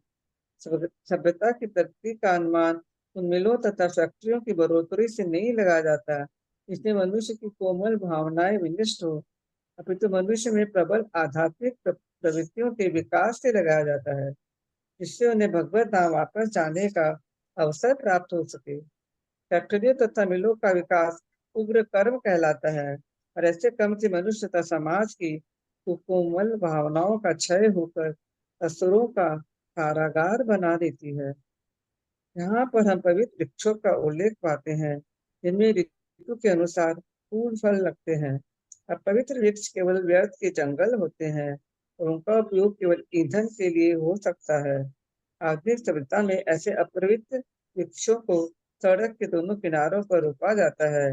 सभ्यता की तरक्की का अनुमान उन मिलों तथा फैक्ट्रियों की बढ़ोतरी से नहीं लगाया जाता, इसमें मनुष्य की कोमल भावनाएं विनिष्ट हो, अपितु मनुष्य में प्रबल आध्यात्मिक प्रवृत्तियों के विकास से लगाया जाता है, जिससे उन्हें भगवत धाम वापस जाने का अवसर प्राप्त हो सके। फैक्ट्रियों तथा मिलों का विकास उग्र कर्म कहलाता है और ऐसे कर्म से मनुष्य तथा समाज की कोमल भावनाओं का क्षय होकर असुरों का कारागार बना देती है। यहाँ पर हम पवित्र वृक्षों का उल्लेख पाते हैं, जिनमें ऋतु के अनुसार फूल फल लगते हैं। अब पवित्र वृक्ष केवल व्यर्थ के जंगल होते हैं और उनका उपयोग केवल ईंधन के लिए हो सकता है। आधुनिक सभ्यता में ऐसे अपवित्र वृक्षों को सड़क के दोनों किनारों पर रोपा जाता है।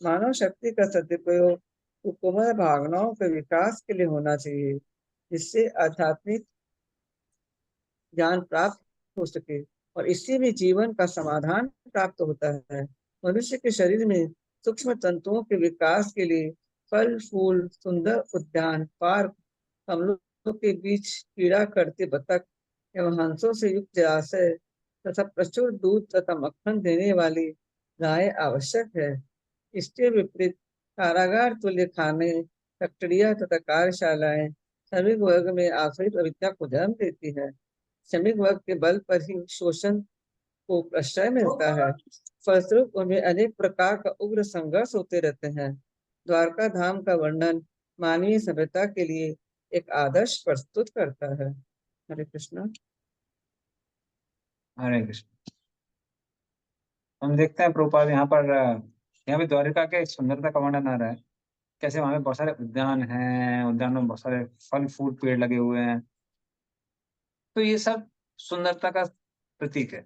मानव शक्ति का सदुपयोग कोमल भावनाओं के विकास के लिए होना चाहिए, जिससे आध्यात्मिक ज्ञान प्राप्त हो सके और इससे भी जीवन का समाधान प्राप्त होता है। मनुष्य के शरीर में सूक्ष्म तंतुओं के विकास के लिए फल फूल, सुंदर उद्यान, पार्क, कमलों के बीच कीड़ा करते बतख एवं हंसों से युक्त जलाशय तथा प्रचुर दूध तथा मक्खन देने वाली गाय आवश्यक है। इसके विपरीत कारागार तुल्य खाने, फैक्ट्रियां तथा कार्यशालाएं श्रमिक वर्ग में आश्रित अविद्या को जन्म देती है। श्रमिक वर्ग के बल पर ही शोषण को प्रश्रय मिलता है। फलस्वरूप उनमें अनेक प्रकार का उग्र संघर्ष होते रहते हैं। द्वारका धाम का वर्णन मानवीय सभ्यता के लिए एक आदर्श प्रस्तुत करता है। हरे कृष्णा। हरे कृष्ण। हम देखते हैं प्रभुपाद यहाँ पे द्वारिका के सुंदरता का वर्णन आ रहा है, कैसे वहां पे बहुत सारे उद्यान हैं, उद्यानों में बहुत सारे फल फूल पेड़ लगे हुए हैं। तो ये सब सुंदरता का प्रतीक है।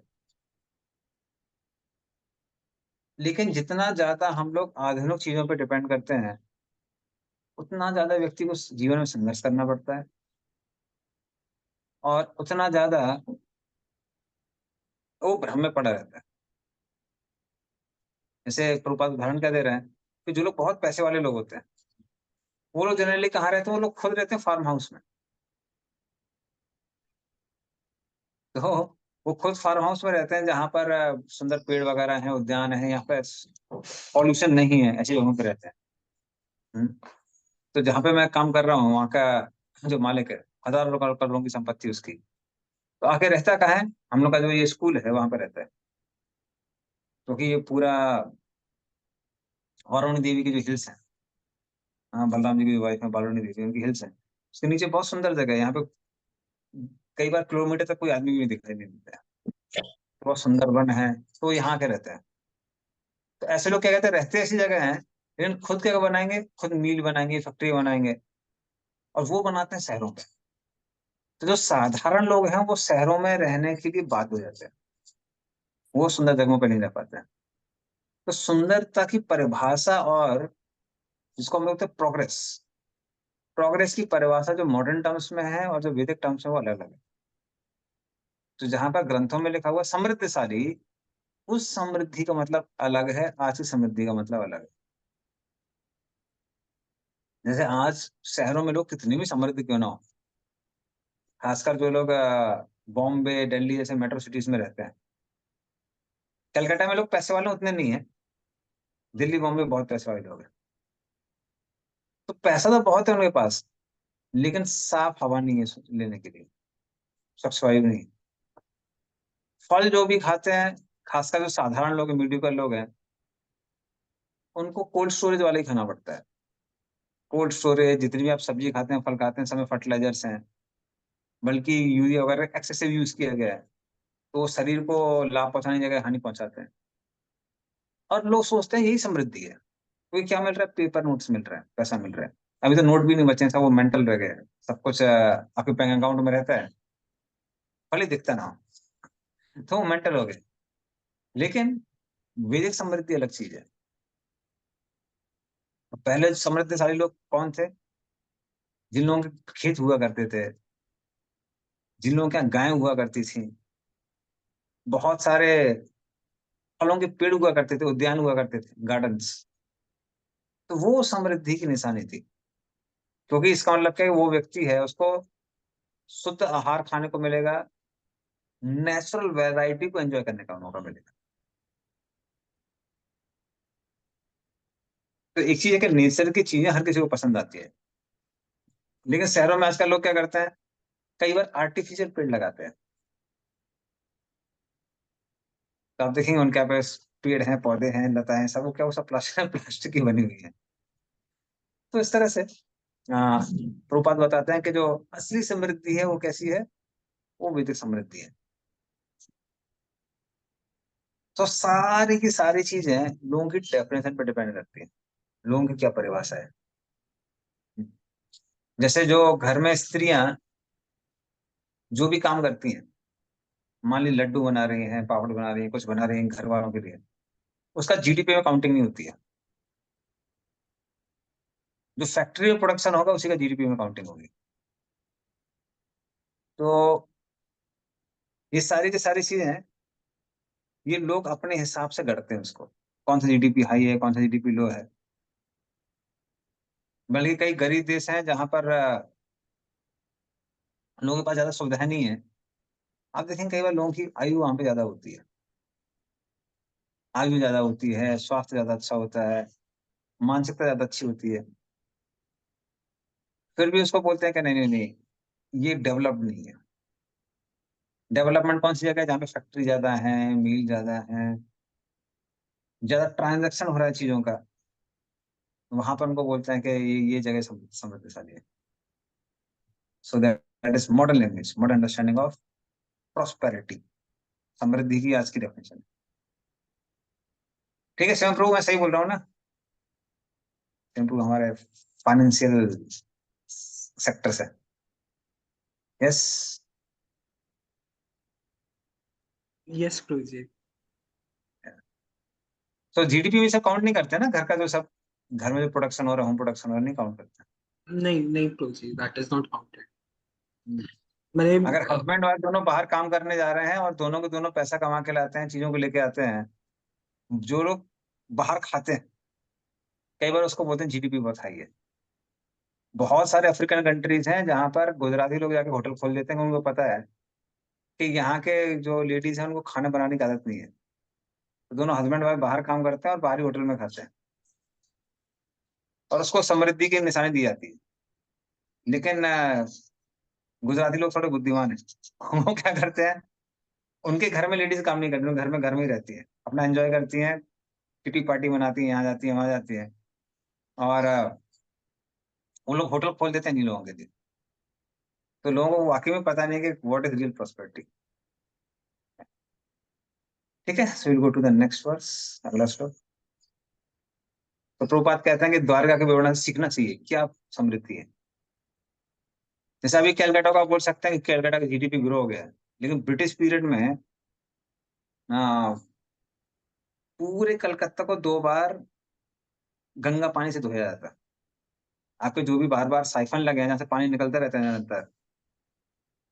लेकिन जितना ज्यादा हम लोग आधुनिक चीजों पर डिपेंड करते हैं, उतना ज्यादा व्यक्ति को जीवन में संघर्ष करना पड़ता है, और उतना ज्यादा वो भ्रम में पड़ा रहता है। जैसे प्रभुपाद उदाहरण क्या दे रहे हैं कि जो लोग बहुत पैसे वाले लोग होते हैं, वो लोग जनरली कहाँ रहते हैं? वो लोग खुद रहते हैं फार्म हाउस में। तो वो खुद फार्म हाउस में रहते हैं जहाँ पर सुंदर पेड़ वगैरह हैं, उद्यान है, यहाँ पे पॉल्यूशन नहीं है, ऐसी जगहों पे रहते हैं। हम्म। तो जहाँ पे मैं काम कर रहा हूँ, वहाँ का जो मालिक है, हजारों करोड़ों की संपत्ति उसकी, तो आके रहता कहाँ है? हम लोग का जो ये स्कूल है वहां पे रहता है। क्योंकि ये पूरा वारुणी देवी की जो हिल्स है, हाँ, बलराम जी की वाइफ है वारुणी देवी, उनकी हिल्स है, उसके नीचे बहुत सुंदर जगह है। यहाँ पे कई बार किलोमीटर तक कोई आदमी भी दिखाई नहीं देता है, बहुत सुंदर वन है। तो यहाँ के रहते हैं। तो ऐसे लोग क्या कहते हैं, रहते ऐसी जगह है, लेकिन खुद क्या बनाएंगे? खुद मिल बनाएंगे, फैक्ट्री बनाएंगे, और वो बनाते हैं शहरों पे। तो जो साधारण लोग हैं वो शहरों में रहने के लिए बाध्य हो जाते हैं, वो सुंदर जगहों पे नहीं रह पाते हैं। तो सुंदरता की परिभाषा, और जिसको हम लोग कहते हैं प्रोग्रेस, प्रोग्रेस की परिभाषा जो मॉडर्न टर्म्स में है और जो वैदिक टर्म्स में, वो अलग अलग है। तो जहां पर ग्रंथों में लिखा हुआ समृद्धशाली, उस समृद्धि का मतलब अलग है, आज की समृद्धि का मतलब अलग है। जैसे आज शहरों में लोग कितनी भी समृद्ध क्यों ना हो, खासकर जो लोग बॉम्बे दिल्ली जैसे मेट्रो सिटीज में रहते हैं, कलकत्ता में लोग पैसे वाले उतने नहीं है, दिल्ली बॉम्बे बहुत पैसे वाले लोग हैं। तो पैसा तो बहुत है उनके पास, लेकिन साफ हवा नहीं है लेने के लिए, स्वच्छ वायु नहीं। फल जो भी खाते हैं, खासकर जो साधारण लोग हैं, मीडियोकर लोग हैं, उनको कोल्ड स्टोरेज वाले ही खाना पड़ता है। कोल्ड स्टोरेज, जितनी भी आप सब्जी खाते हैं, फल खाते हैं, सब में फर्टिलाइजर्स हैं, बल्कि यूरिया वगैरह एक्सेसिव यूज किया गया है। तो वो शरीर को लाभ पहुंचाने की जगह हानि पहुंचाते हैं। और लोग सोचते हैं यही समृद्धि है, क्योंकि क्या मिल रहा है? पेपर नोट्स मिल रहा है, पैसा मिल रहा है। अभी तो नोट भी नहीं बचे हैं, सब वो मेंटल रह गए हैं। सब कुछ आपके बैंक अकाउंट में रहता है, भले दिखता ना हो, तो वो मेंटल हो गए। लेकिन वैदिक समृद्धि अलग चीज है। पहले समृद्धशाली लोग कौन थे? जिन लोगों के खेत हुआ करते थे, जिन लोगों के यहाँ गायें हुआ करती थी, बहुत सारे फलों के पेड़ हुआ करते थे, उद्यान हुआ करते थे, गार्डन्स। तो वो समृद्धि की निशानी थी। क्योंकि इसका मतलब क्या है? वो व्यक्ति है, उसको शुद्ध आहार खाने को मिलेगा, नेचुरल वैरायटी को एंजॉय करने का मौका मिलेगा। तो एक चीज है कि नेचर की चीजें हर किसी को पसंद आती है, लेकिन शहरों में आजकल लोग क्या करते हैं? कई बार आर्टिफिशियल पेड़ लगाते हैं। तो आप देखेंगे उनके पास पेड़ हैं, पौधे हैं, लता है, सब वो क्या, वो सब प्लास्टिक प्लास्टिक की बनी हुई है। तो इस तरह से प्रभुपाद बताते हैं कि जो असली समृद्धि है वो कैसी है? वो वैदिक समृद्धि है। तो सारी की सारी चीजें लोगों की डेफिनेशन पर डिपेंड करती है, लोगों की क्या परिभाषा है। जैसे जो घर में स्त्रियां जो भी काम करती हैं, मान ली लड्डू बना रही हैं, पापड़ बना रही हैं, कुछ बना रही हैं घर वालों के लिए, उसका जीडीपी में काउंटिंग नहीं होती है। जो फैक्ट्री में प्रोडक्शन होगा उसी का जीडीपी में काउंटिंग होगी। तो ये सारी की सारी चीजें हैं, ये लोग अपने हिसाब से गढ़ते हैं उसको, कौन सा जीडीपी हाई है, कौन सा जीडीपी लो है। बल्कि कई गरीब देश हैं जहां पर लोगों के पास ज्यादा सुविधाएं नहीं है। आप देखेंगे कई बार लोगों की आयु वहां पे ज्यादा होती है, आयु ज्यादा होती है, स्वास्थ्य ज्यादा अच्छा होता है, मानसिकता ज्यादा अच्छी होती है, फिर भी उसको बोलते हैं कि नहीं नहीं नहीं, ये डेवलप्ड नहीं है। डेवलपमेंट कौन सी जगह है? जहाँ पे फैक्ट्री ज्यादा है, मिल ज्यादा है, ज्यादा ट्रांजैक्शन हो रहा है चीजों का, वहां पर उनको बोलते हैं कि ये जगह समृद्धशाली है। So that is modern language, modern understanding of prosperity, समृद्धि की आज की डेफिनेशन। ठीक है शिवम प्रभु, मैं सही बोल रहा हूँ ना? शिवम प्रभु हमारे फाइनेंशियल सेक्टर से। यस। यस प्रभु जी। तो जीडीपी में सब काउंट नहीं करते ना, घर का जो सब घर में जो प्रोडक्शन हो रहा है, होम प्रोडक्शन हो रहा है, नहीं काउंट करते। नहीं नहीं तुलसी, दैट इज नॉट काउंटेड। हम्म। मैंने अगर हस्बैंड वाइफ दोनों बाहर काम करने जा रहे हैं और दोनों के दोनों पैसा कमा के लाते हैं, चीजों को लेके आते हैं, जो लोग बाहर खाते हैं कई बार उसको बोलते हैं जीडीपी बहुत हाई है। बहुत सारे अफ्रीकन कंट्रीज हैं जहां पर गुजराती लोग जाके होटल खोल देते हैं, उनको पता है कि यहाँ के जो लेडीज हैं उनको खाना बनाने की आदत नहीं है, तो दोनों हस्बैंड वाइफ बाहर काम करते हैं और बाहरी होटल में खाते हैं, और उसको समृद्धि की निशानी दी जाती है। लेकिन गुजराती लोग थोड़े बुद्धिमान हैं वो क्या करते हैं, उनके घर में लेडीज काम नहीं करती, वो घर में ही रहती है, अपना एंजॉय करती हैं, किटी पार्टी मनाती हैं, यहाँ जाती है वहां जाती है, और वो लोग होटल खोल देते हैं इन लोगों के लिए। तो लोगों को वाकई में पता नहीं है कि व्हाट इज रियल प्रॉस्पेरिटी। ठीक है, so will go to the next verse, अगला श्लोक। तो प्रभुपाद कहते हैं कि द्वारका के विवरण से सीखना चाहिए क्या समृद्धि है। जैसे अभी कैलकाटा का आप बोल सकते हैं कि कैलकाटा का जीडीपी ग्रो हो गया है, लेकिन ब्रिटिश पीरियड में आ, पूरे कलकत्ता को 2 बार गंगा पानी से धोया जाता है। आपके जो भी बार बार साइफन लगे हैं जहाँ से पानी निकलता रहता है निरंतर,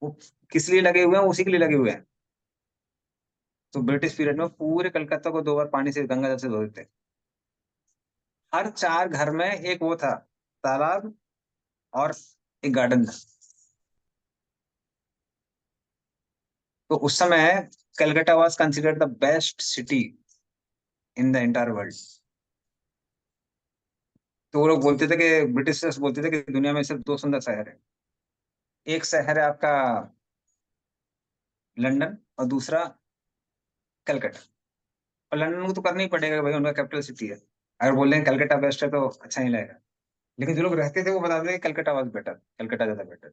वो किस लिए लगे हुए हैं, उसी के लिए लगे हुए हैं। तो ब्रिटिश पीरियड में पूरे कलकत्ता को 2 बार पानी से, गंगा जल से धो देते हैं। हर 4 घर में एक वो था, तालाब और एक गार्डन था। तो उस समय Calcutta was considered the best city in the entire world. तो वो लोग बोलते थे कि ब्रिटिशर्स बोलते थे कि दुनिया में सिर्फ 2 सुंदर शहर है, एक शहर है आपका लंदन और दूसरा कलकत्ता। और लंदन को तो करना ही पड़ेगा भाई, उनका कैपिटल सिटी है। अगर बोल रहे हैं कलकत्ता बेस्ट है तो अच्छा नहीं लगेगा। लेकिन जो लोग रहते थे वो बताते थे कि कलकत्ता वाज बेटर, कलकत्ता ज्यादा बेटर।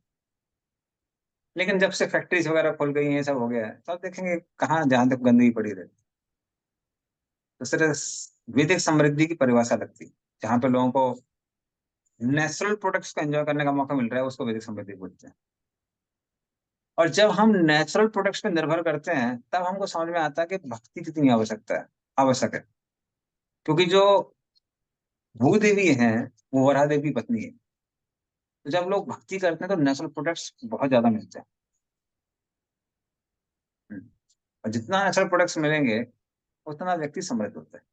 लेकिन जब से फैक्ट्रीज वगैरह खुल गई हैं, ये सब हो गया है, तो आप देखेंगे कहाँ जहां तक गंदगी पड़ी रहती। तो सिर्फ वैदिक समृद्धि की परिभाषा लगती है, जहाँ पे लोगों को नेचुरल प्रोडक्ट्स को एंजॉय करने का मौका मिल रहा है, उसको वैदिक समृद्धि बोलते हैं। और जब हम नेचुरल प्रोडक्ट्स पे निर्भर करते हैं तब हमको समझ में आता है कि भक्ति कितनी आवश्यक है। क्योंकि जो भूदेवी हैं वो वराह देवी की पत्नी है। तो जब लोग भक्ति करते हैं तो नेचुरल प्रोडक्ट्स बहुत ज्यादा मिलते हैं। हम्म। और जितना नेचुरल प्रोडक्ट्स मिलेंगे उतना व्यक्ति समृद्ध होता है।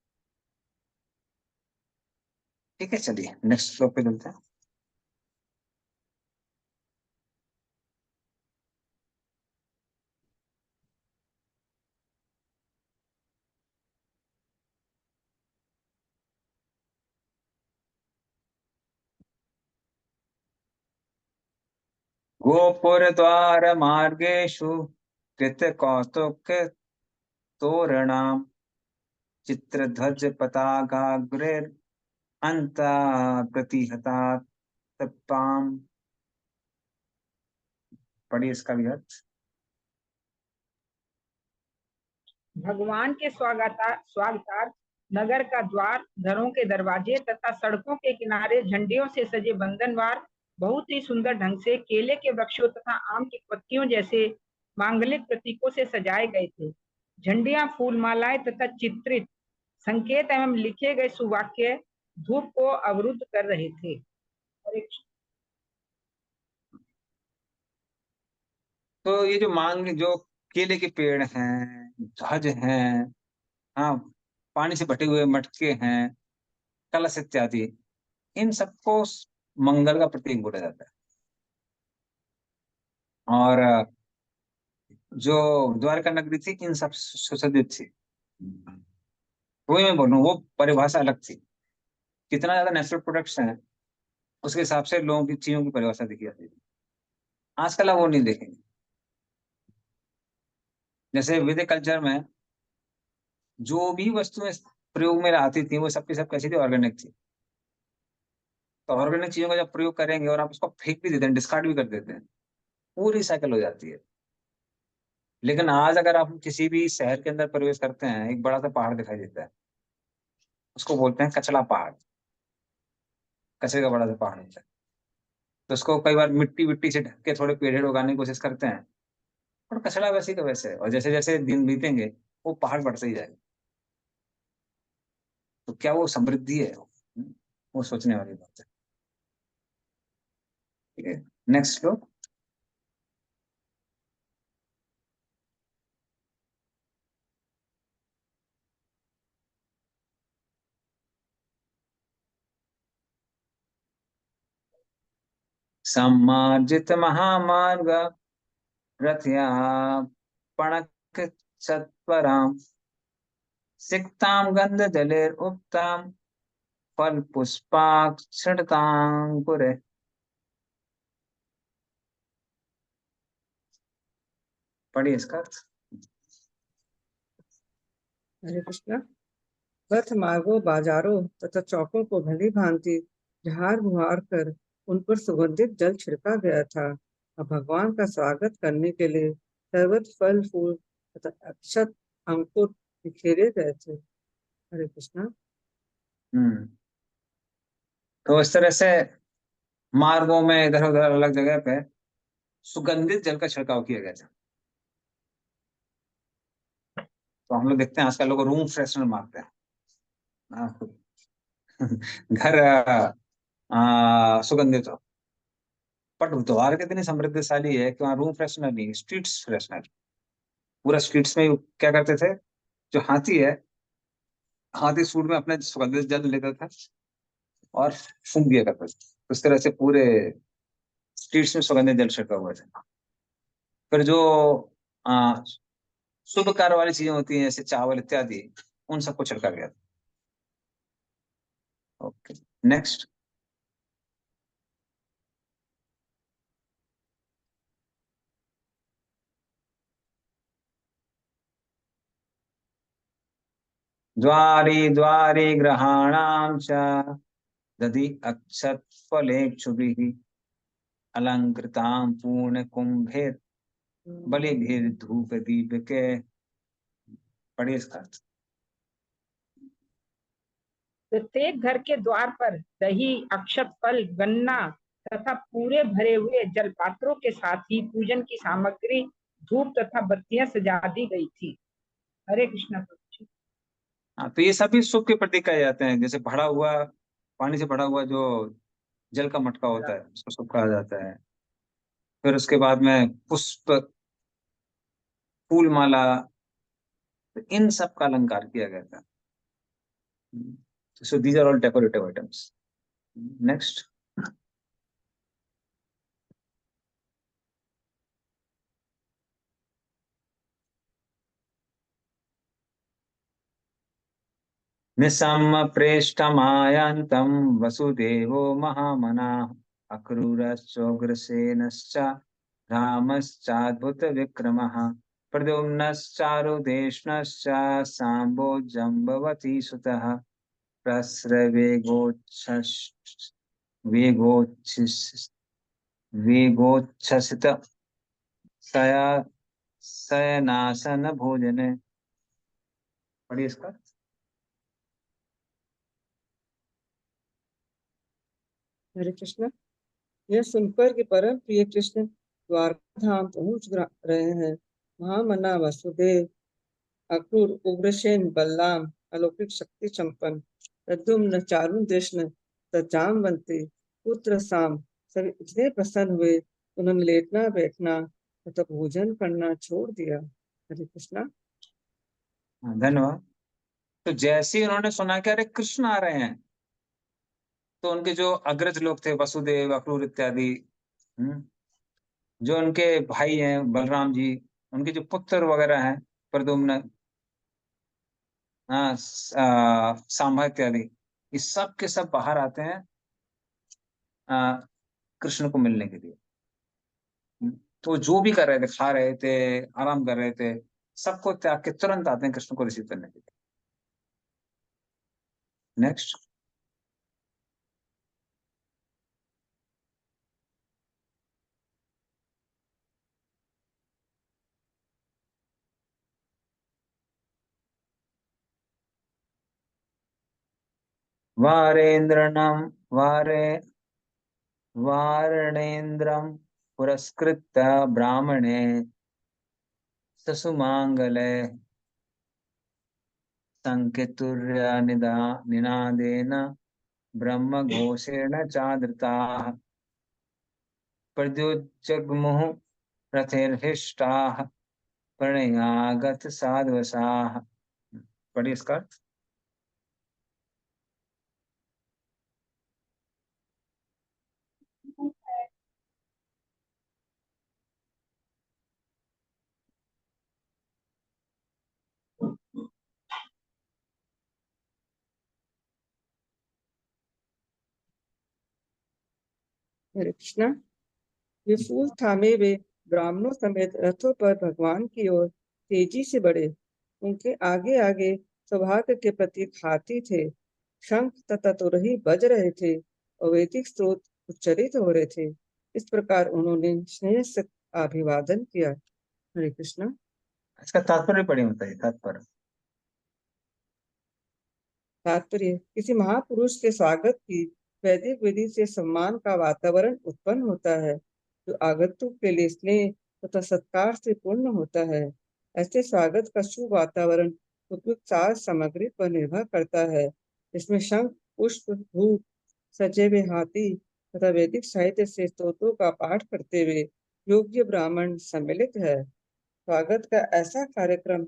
ठीक है, चलिए नेक्स्ट श्लोक पे चलते हैं। गोपुर द्वार मार्गेषु कृत कौतुक तोरणाम चित्रध्वज पताकाग्रेर अंता प्रतिहता तप्पाम। पढ़िए इसका भी अर्थ। भगवान के स्वागतार्थ नगर का द्वार, घरों के दरवाजे तथा सड़कों के किनारे झंडियों से सजे बंधनवार बहुत ही सुंदर ढंग से केले के वृक्षों तथा आम की पत्तियों जैसे मांगलिक प्रतीकों से सजाए गए थे। झंडियां, फूलमालाएं तथा चित्रित संकेत एवं लिखे गए सुवाक्य धूप को अवरुद्ध कर रहे थे। और एक तो ये जो केले के पेड़ हैं, ध्वज हैं, हाँ, पानी से भटे हुए मटके हैं, कलश इत्यादि, इन सबको मंगल का प्रतीक बोला जाता है। और जो द्वारका नगरी थी इन सब सुसज्जित थी। वही मैं बोल रहा हूँ, वो परिभाषा अलग थी। कितना ज्यादा नेचुरल प्रोडक्ट्स हैं उसके हिसाब से लोगों की चीजों की परिभाषा देखी जाती थी। आजकल आप वो नहीं देखेंगे। जैसे वैदिक कल्चर में जो भी वस्तुएं प्रयोग में आती थी वो सबकी सब कैसी थी, ऑर्गेनिक थी। तो ऑर्गेनिक चीजों का जब प्रयोग करेंगे और आप उसको फेंक भी देते हैं, डिस्कार्ड भी कर देते हैं, वो रिसाइकल हो जाती है। लेकिन आज अगर आप किसी भी शहर के अंदर प्रवेश करते हैं, एक बड़ा सा पहाड़ दिखाई देता है, उसको बोलते हैं कचला पहाड़। कचरे का बड़ा सा पहाड़ होता है। तो उसको कई बार मिट्टी विट्टी से ढक के थोड़े पेड़ उगाने की कोशिश करते हैं, और कचरा वैसे ही का वैसे है। और जैसे जैसे दिन बीतेंगे वो पहाड़ बढ़ते ही जाएगा। तो क्या वो समृद्धि है? वो सोचने वाली बात है। ठीक है, नेक्स्ट श्लोक। सम्मार्जित महामार्ग रथया पणक सत्वराम सिक्ताम गंध जलेर उपताम फल पुष्पाक्षतांकुरे। पढ़िए इसका अर्थ। हरे कृष्णा। रथ मार्गों, बाजारों तथा चौकों को भली भांति झाड़ बुहार कर उन पर सुगंधित जल छिड़का गया था और भगवान का स्वागत करने के लिए सर्वत्र फल फूल तथा अक्षत अंकुर बिखेरे गए थे। हरे कृष्णा। हम्म। तो इस तरह से मार्गों में इधर उधर अलग जगह पे सुगंधित जल का छिड़काव किया गया था। तो हम लोग देखते हैं आजकल लोग रूम फ्रेशनर मारते हैं। हाँ। घर सुगंधित हो, पर द्वार कितनी समृद्धशाली है कि वहाँ रूम फ्रेशनर नहीं, स्ट्रीट्स फ्रेशनर। पूरा स्ट्रीट्स में क्या करते थे, जो हाथी है, हाथी सूट में अपने सुगंधित जल लेता था और फूंक दिया करता था। तो इस तरह से पूरे स्ट्रीट्स में सुगंधित जल छिड़का हुआ था। फिर जो आ, शुभ कार्य वाली चीजें होती हैं जैसे चावल इत्यादि, उन सबको छिड़का गया था। Okay, next. द्वारी द्वारी ग्रहाणां च दधि अक्षतफलेक्षुभिः अलंकृतां पूर्ण कुंभे बलिभिर धूप दीपके। पढ़िए इसका अर्थ। प्रत्येक घर के द्वार पर दही, अक्षत फल, गन्ना तथा पूरे भरे हुए जल पात्रों के साथ ही पूजन की सामग्री, धूप तथा बत्तियां सजा दी गई थी। हरे कृष्णा प्रभु जी। हाँ, तो ये सभी सुख के प्रतीक कहे जाते हैं। जैसे भरा हुआ, पानी से भरा हुआ जो जल का मटका होता है उसको सुख कहा जाता है। फिर उसके बाद में पुष्प, फूल माला, तो इन सब का अलंकार किया गया था। So these are all decorative items. Next. निसम प्रेष्ठमायन्तं वसुदेवो महामनाः अक्रूरश्चोग्रसेनश्च रामश्चाद्भुत विक्रमः प्रद्युम्नश्चारुदेष्णश्च साम्बो जम्बवती सुतः प्रस्रवेगोच्छ्स वेगोच्छ्स वेगोच्छ्सित सया शयनासन भोजने। पढ़िए इसका। हरे कृष्णा। यह सुनकर कि परम प्रिय कृष्ण द्वारका धाम पहुंच रहे हैं, महामना वसुदेव, अक्रूर, उग्रसेन, बलराम, अलौकिक शक्ति संपन्न, प्रद्युम्न, चारुदेष्ण तथा जामवंती पुत्र साम सभी इतने प्रसन्न हुए, उन्होंने लेटना बैठना तथा भोजन करना छोड़ दिया। हरे कृष्णा। धन्यवाद। तो जैसे ही उन्होंने सुना कि अरे कृष्ण आ रहे हैं, तो उनके जो अग्रज लोग थे, वसुदेव, अक्रूर इत्यादि, हम्म, जो उनके भाई हैं बलराम जी, उनके जो पुत्र वगैरह हैं, प्रद्युम्न, हाँ, सांबा इत्यादि, ये सब के सब बाहर आते हैं आ, कृष्ण को मिलने के लिए। तो जो भी कर रहे थे, खा रहे थे, आराम कर रहे थे, सबको त्याग के तुरंत आते हैं कृष्ण को रिसीव करने के लिए। नेक्स्ट। वारेन्द्रनम वारे वारणेन्द्रं पुरस्कृत्य ब्राह्मणे ससुमांगले संकेतुर्या निनादेन ब्रह्म घोषेण चादृताः प्रद्योजगमुः रथैर्हृष्टाः प्रणयागत साध्वसाः। पढ़िए इसका अर्थ। हरे कृष्णा। ये फूल थामे वे ब्राह्मणों समेत रथों पर भगवान की ओर तेजी से बढ़े। उनके आगे आगे सौभाग्य के प्रतीक हाथी थे। शंख तथा तुरही बज रहे थे और वैदिक स्तोत्र उच्चरित हो रहे थे। इस प्रकार उन्होंने स्नेह से अभिवादन किया। हरे कृष्णा। इसका तात्पर्य पढ़िए, बताइए तात्पर्य। तात्पर्य, किसी महापुरुष के स्वागत की वैदिक विधि से सम्मान का वातावरण उत्पन्न होता है जो आगंतुक के लिए स्नेह तथा सत्कार से पूर्ण होता है। ऐसे स्वागत का शुभ वातावरण उपयुक्त साज सामग्री पर निर्भर करता है। इसमें शंख, पुष्प, धूप, सजे हुए हाथी तथा वैदिक साहित्य से स्तोत्रों का पाठ करते हुए योग्य ब्राह्मण सम्मिलित है। स्वागत का ऐसा कार्यक्रम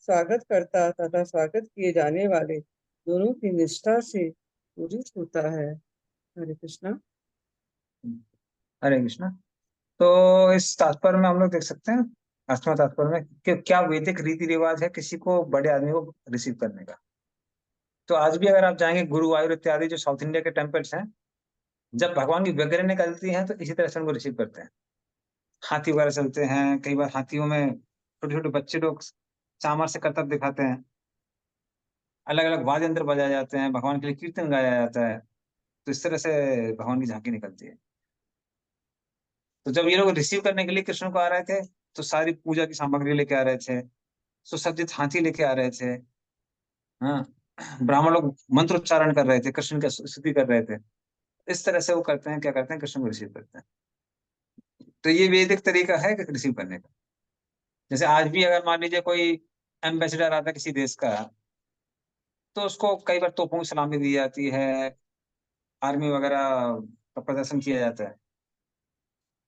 स्वागतकर्ता तथा स्वागत किए जाने वाले दोनों की निष्ठा से पूजित होता है। हरे कृष्णा। हरे कृष्णा। तो इस तात्पर्य में हम लोग देख सकते हैं, अष्टमा तात्पर्य में, कि क्या वैदिक रीति रिवाज है किसी को, बड़े आदमी को रिसीव करने का। तो आज भी अगर आप जाएंगे गुरुवायूर इत्यादि जो साउथ इंडिया के टेम्पल्स हैं, जब भगवान की वगैरह निकलती हैं तो इसी तरह से उनको रिसीव करते हैं। हाथी वगैरह चलते हैं, कई बार हाथियों में छोटे छोटे बच्चे लोग चामर से करतब दिखाते हैं, अलग अलग वाद्य यंत्र बजाए जाते हैं, भगवान के लिए कीर्तन गाया जाता है। तो इस तरह से भगवान की झांकी निकलती है। तो जब ये लोग रिसीव करने के लिए कृष्ण को आ रहे थे, तो सारी पूजा की सामग्री लेके आ रहे थे, सुसज्जित हाथी लेके आ रहे थे। हाँ, ब्राह्मण लोग मंत्रोच्चारण कर रहे थे, कृष्ण की स्तुति कर रहे थे। इस तरह से वो करते हैं, क्या करते हैं, कृष्ण को रिसीव करते हैं। तो ये वैदिक तरीका है रिसीव करने का। जैसे आज भी अगर मान लीजिए कोई एम्बेसडर आता है किसी देश का, तो उसको कई बार तोपों की सलामी दी जाती है, आर्मी वगैरह का प्रदर्शन किया जाता है।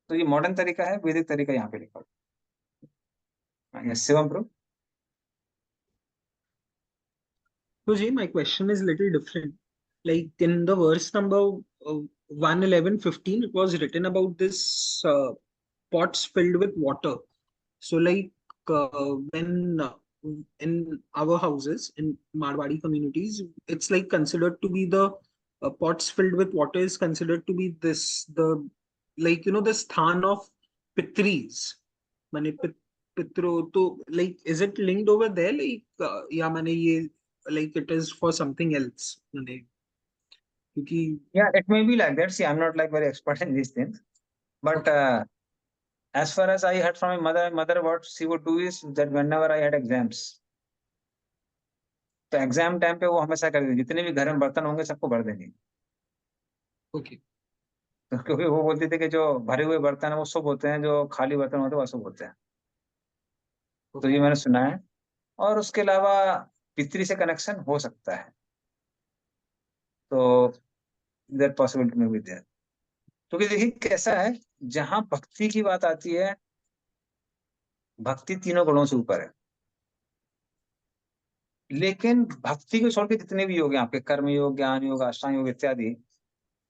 तो ये मॉडर्न तरीका है, वैदिक तरीका यहाँ पे लिखा हुआ है। Shivam pro. So, Jay, my question is little different. Like in the verse number 111:15, it was written about this pots filled with water. So, like when in our houses in Marwadi communities, it's like considered to be the pots filled with water is considered to be this the like the sthan of pitris. Mane pitro to like is it linked over there like या माने ये like it is for something else माने क्योंकि Yeah, it may be like that. See, I'm not like very expert in these things, but as far as I heard from my mother, what she would do is that whenever I had exams, तो exam time पे वो हमेशा कर देती, जितने भी घर में बर्तन होंगे सबको भर देंगे। okay तो क्योंकि वो बोलती थी कि जो भरे हुए बर्तन है वो शुभ होते हैं, जो खाली बर्तन होते हैं वो अशुभ होते हैं। तो okay ये मैंने सुना है। और उसके अलावा पितरी से कनेक्शन हो सकता है, तो दैट पॉसिबिलिटी में भी देयर। क्योंकि देखिए कैसा है, जहां भक्ति की बात आती है, भक्ति तीनों गुणों से ऊपर है। लेकिन भक्ति को छोड़ के जितने भी योग हैं आपके, कर्म योग, ज्ञान योग, अष्टांग योग इत्यादि,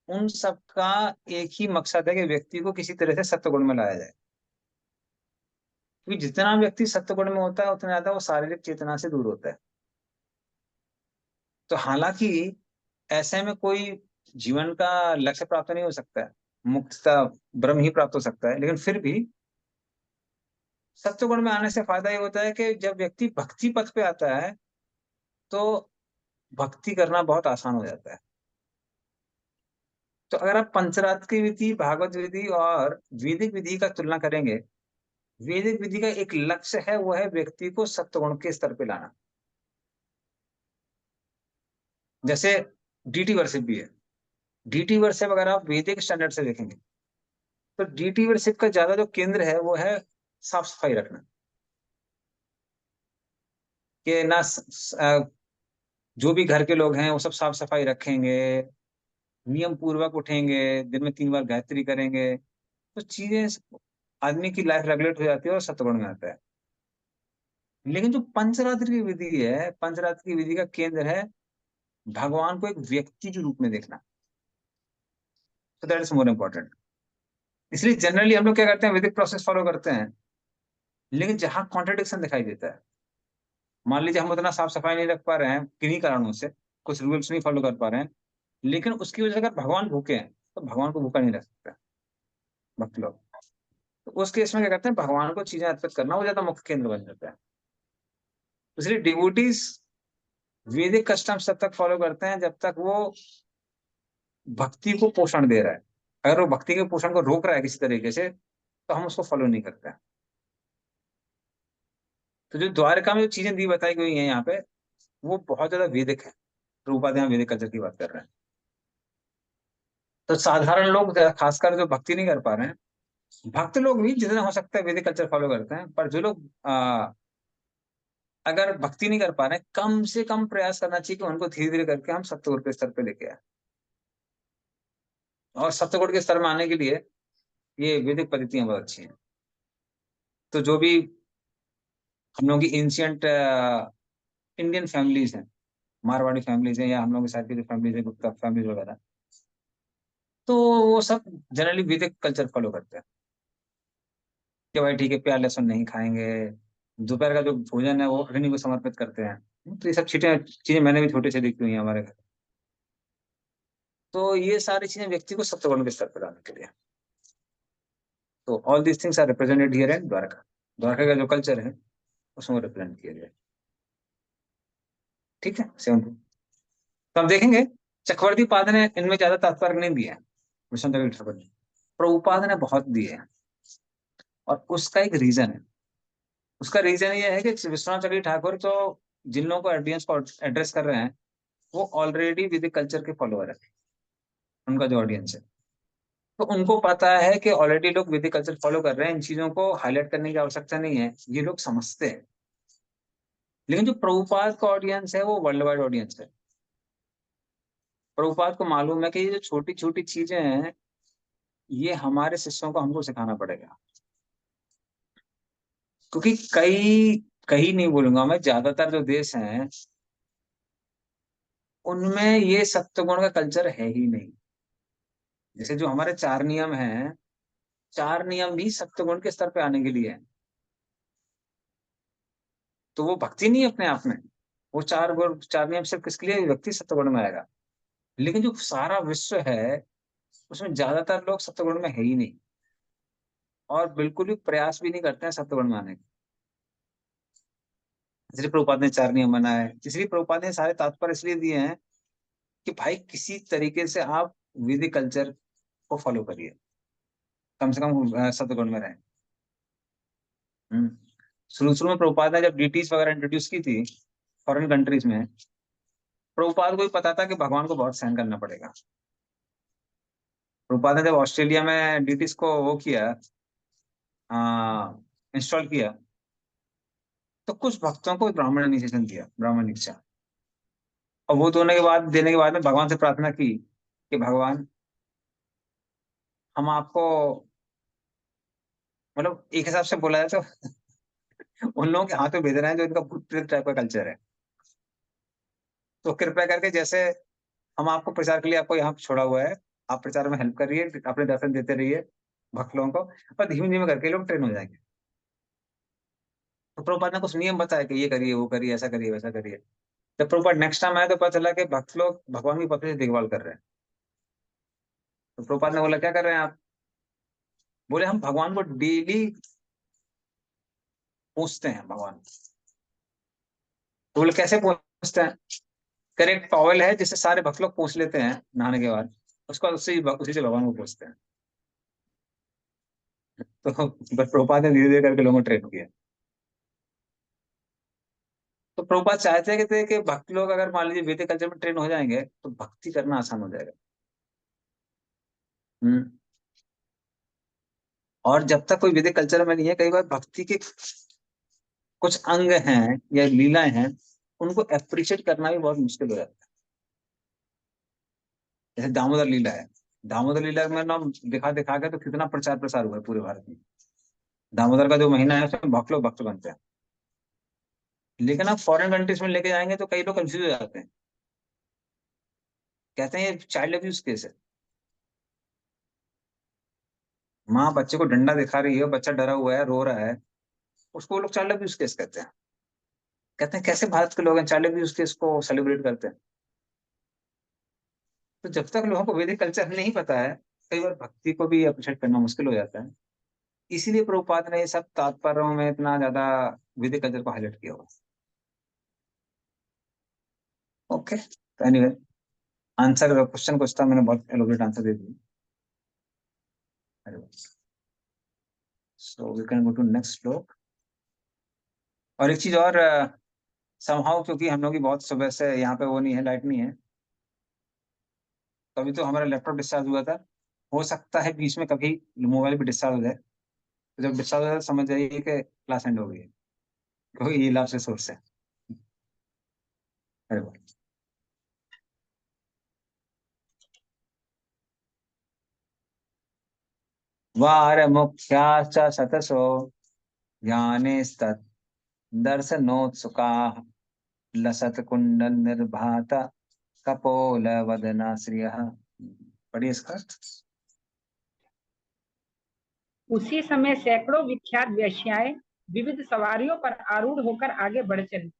उन सबका एक ही मकसद है कि व्यक्ति को किसी तरह से सत्व गुण में लाया जाए। क्योंकि जितना व्यक्ति सत्व गुण में होता है उतना ज्यादा वो शारीरिक चेतना से दूर होता है। तो हालांकि ऐसे में कोई जीवन का लक्ष्य प्राप्त नहीं हो सकता है, मुक्तता ब्रह्म ही प्राप्त हो सकता है, लेकिन फिर भी सत्व गुण में आने से फायदा ये होता है कि जब व्यक्ति भक्ति पथ पे आता है तो भक्ति करना बहुत आसान हो जाता है। तो अगर आप पंचरात्र की विधि, भागवत विधि और वैदिक विधि का तुलना करेंगे, वैदिक विधि का एक लक्ष्य है, वो है व्यक्ति को सत्वगुण के स्तर पे लाना। जैसे डीटी वर्शिप भी है। डीटी वर्शिप अगर आप वैदिक स्टैंडर्ड से देखेंगे, तो डीटी वर्शिप का ज्यादा जो केंद्र है वो है साफ सफाई रखना। कि ना जो भी घर के लोग हैं वो सब साफ सफाई रखेंगे, नियम पूर्वक उठेंगे, दिन में 3 बार गायत्री करेंगे, तो चीजें, आदमी की लाइफ रेगुलेट हो जाती है और सत्वगुण में आता है। लेकिन जो पंचरात्र की विधि है, पंचरात्र की विधि का केंद्र है भगवान को एक व्यक्ति के रूप में देखना। तो दैट इज मोर इम्पोर्टेंट। इसलिए जनरली हम लोग क्या करते हैं, वैदिक प्रोसेस फॉलो करते हैं, लेकिन जहां कॉन्ट्रडिक्शन दिखाई देता है, मान लीजिए हम उतना साफ सफाई नहीं रख पा रहे हैं किन्हीं कारणों से, कुछ रूल्स नहीं फॉलो कर पा रहे हैं, लेकिन उसकी वजह से अगर भगवान भूखे हैं तो भगवान को भूखा नहीं रख सकता भक्त लोग। तो उस केस में क्या करते हैं, भगवान को चीजें अर्पित करना वो ज्यादा मुख्य केंद्र बन जाता है। इसलिए डिवोटीज वैदिक कस्टम्स तब तक फॉलो करते हैं जब तक वो भक्ति को पोषण दे रहा है। अगर वो भक्ति के पोषण को रोक रहा है किसी तरीके से, तो हम उसको फॉलो नहीं करते हैं। तो जो द्वारका में जो चीजें दी बताई गई हैं यहाँ पे, वो बहुत ज्यादा वैदिक है। प्रभुपाद यहाँ वैदिक कल्चर की बात कर रहे हैं। तो साधारण लोग, खासकर जो भक्ति नहीं कर पा रहे हैं, भक्त लोग भी जितना हो सकता है वैदिक कल्चर फॉलो करते हैं, पर जो लोग अगर भक्ति नहीं कर पा रहे हैं, कम से कम प्रयास करना चाहिए कि उनको धीरे धीरे करके हम सत्वगुण के स्तर पे लेके आए। और सत्वगुण के स्तर में आने के लिए ये वैदिक पद्धतियां बहुत अच्छी हैं। तो जो भी हम लोग की एंशियंट इंडियन फैमिलीज हैं, मारवाड़ी फैमिलीज हैं, या हम लोग के साथ की जो फैमिलीज है, गुप्ता फैमिलीज वगैरह, तो वो सब जनरली वैदिक कल्चर फॉलो करते हैं कि भाई ठीक है, प्याज लहसुन नहीं खाएंगे, दोपहर का जो भोजन है वो अग्नि को समर्पित करते हैं। तो ये सब चीजें चीजें मैंने भी छोटे से देखी हुई हैं हमारे घर। तो ये सारी चीजें व्यक्ति को सत्वगुण के स्तर पर लाने के लिए। तो all these things are represented here in Dwarka. Dwarka का जो कल्चर है उसमें रिप्रेजेंट किया गया है। ठीक है, सेवन। तो हम देखेंगे चक्रवर्ती पाद ने इनमें ज्यादा तात्पर्य नहीं दिया है, विष्णु ठाकुर ने। प्रभुपाद ने बहुत दिए हैं, और उसका एक रीजन है। उसका रीजन ये है कि विश्वनाथ चक्रवर्ती ठाकुर तो जिन लोगों को ऑडियंस को एड्रेस कर रहे हैं, वो ऑलरेडी वैदिक कल्चर के फॉलोअर है। उनका जो ऑडियंस है, तो उनको पता है कि ऑलरेडी लोग वैदिक कल्चर फॉलो कर रहे हैं, इन चीजों को हाईलाइट करने की आवश्यकता नहीं है, ये लोग समझते हैं। लेकिन जो प्रभुपाद का ऑडियंस है वो वर्ल्ड वाइड ऑडियंस है। प्रभुपाद को मालूम है कि ये जो छोटी छोटी चीजें हैं, ये हमारे शिष्यों को हमको सिखाना पड़ेगा। क्योंकि कई कई नहीं बोलूंगा मैं, ज्यादातर जो देश हैं उनमें ये सत्वगुण का कल्चर है ही नहीं। जैसे जो हमारे 4 नियम हैं, 4 नियम भी सत्वगुण के स्तर पे आने के लिए है। तो वो भक्ति नहीं है अपने आप में, वो 4 गुण 4 नियम सिर्फ किसके लिए, व्यक्ति सत्वगुण में आएगा। लेकिन जो सारा विश्व है उसमें ज्यादातर लोग सत्वगुण में है ही नहीं, और बिल्कुल भी प्रयास भी नहीं करते हैं सत्वगुण में आने का। इसलिए प्रभुपाद ने 4 नियम बनाए, इसलिए प्रभुपाद ने सारे तात्पर्य इसलिए दिए हैं कि भाई किसी तरीके से आप वैदिक कल्चर को फॉलो करिए, कम से कम सत्वगुण में रहें। शुरू शुरू में प्रभुपाद ने जब डीटीज वगैरह इंट्रोड्यूस की थी फॉरेन कंट्रीज में, प्रभुपाद को भी पता था कि भगवान को बहुत सहन करना पड़ेगा। प्रभुपाद ने जब ऑस्ट्रेलिया में डीटीज को वो किया, इंस्टॉल किया, तो कुछ भक्तों को ब्राह्मण इनिशिएशन दिया, ब्राह्मण दीक्षा। और वो देने के बाद में भगवान से प्रार्थना की कि भगवान, हम आपको, मतलब एक हिसाब से बोला जाए तो उन लोगों के हाथों भेज रहे हैं जो इनका भूत प्रेत टाइप का कल्चर है। तो कृपया करके, जैसे हम आपको प्रचार के लिए आपको यहाँ छोड़ा हुआ है, आप प्रचार में हेल्प करिए, अपने दर्शन देते रहिए भक्त लोगों को, और धीमे धीमे करके लोग ट्रेन हो जाएंगे। तो प्रभुपाद ने कुछ नियम बताया कि ये करिए, वो करिए, ऐसा करिए, वैसा करिए। जब प्रभुपाद नेक्स्ट टाइम आए तो पता चला कि भक्त लोग भगवान की पत्नी से देखभाल कर रहे हैं। तो प्रभुपाद ने बोला, क्या कर रहे हैं आप? बोले, हम भगवान को डेली पूछते हैं भगवान। तो बोले, कैसे पूछते हैं? करेक्ट टॉवल है जिससे सारे भक्त लोग पूछ लेते हैं नहाने के बाद, उसको उसी से भगवान को पूछते हैं। तो बस प्रभुपाद ने धीरे धीरे करके लोगों को ट्रेन किया। तो प्रभुपाद चाहते कि भक्त लोग अगर मान लीजिए वैदिक कल्चर में ट्रेन हो जाएंगे तो भक्ति करना आसान हो जाएगा। हम्म। और जब तक कोई वैदिक कल्चर में नहीं है, कई बार भक्ति के कुछ अंग हैं या लीलाएं हैं, उनको अप्रिशिएट करना भी बहुत मुश्किल हो जाता है। जैसे दामोदर लीला है, दामोदर लीला में ना दिखा दिखा के तो कितना प्रचार प्रसार हुआ है पूरे भारत में। दामोदर का जो महीना है उसमें भक्त लोग भक्त बनते हैं, लेकिन आप फॉरेन कंट्रीज में लेके जाएंगे तो कई लोग कंफ्यूज हो जाते हैं, कहते हैं ये चाइल्ड अब्यूज केस है। माँ बच्चे को डंडा दिखा रही है, बच्चा डरा हुआ है, रो रहा है, उसको वो लोग चाइल्ड अब्यूज केस कहते हैं। कहते हैं कैसे भारत के लोग हैं चाइल्ड अब्यूज केस को सेलिब्रेट करते हैं। तो जब तक लोगों को वैदिक कल्चर नहीं पता है, कई बार भक्ति को भी अप्रिशिएट करना मुश्किल हो जाता है। इसीलिए प्रभुपाद ने ये सब तात्पर्यों में इतना ज्यादा वैदिक कल्चर को हाईलाइट किया हुआ। ओके, तो एनीवे आंसर क्वेश्चन कुछ था, मैंने बहुत एलोबरेट आंसर दे दिया। So we can go to next shloka. और एक चीज और, समहाउ क्योंकि हम लोग की बहुत सुबह से यहाँ पे वो नहीं है, लाइट नहीं है, कभी तो हमारा लैपटॉप डिस्चार्ज हुआ था, हो सकता है बीच में कभी मोबाइल भी डिस्चार्ज हो जाए। तो जब डिस्चार्ज हो जाए तो समझ जाइए कि क्लास एंड हो गई है, क्योंकि ये लास्ट रिसोर्स है। अरे वाह। वार मुख्याश्च शतसो ज्ञानेस्तत् दर्शनोत्सुकाः लसत्कुण्डं निर्भात कपोलवदनाश्रियः। पढ़िए इसका अर्थ। उसी समय सैकड़ों विख्यात वेश्याएं विविध सवारियों पर आरूढ़ होकर आगे बढ़ चली।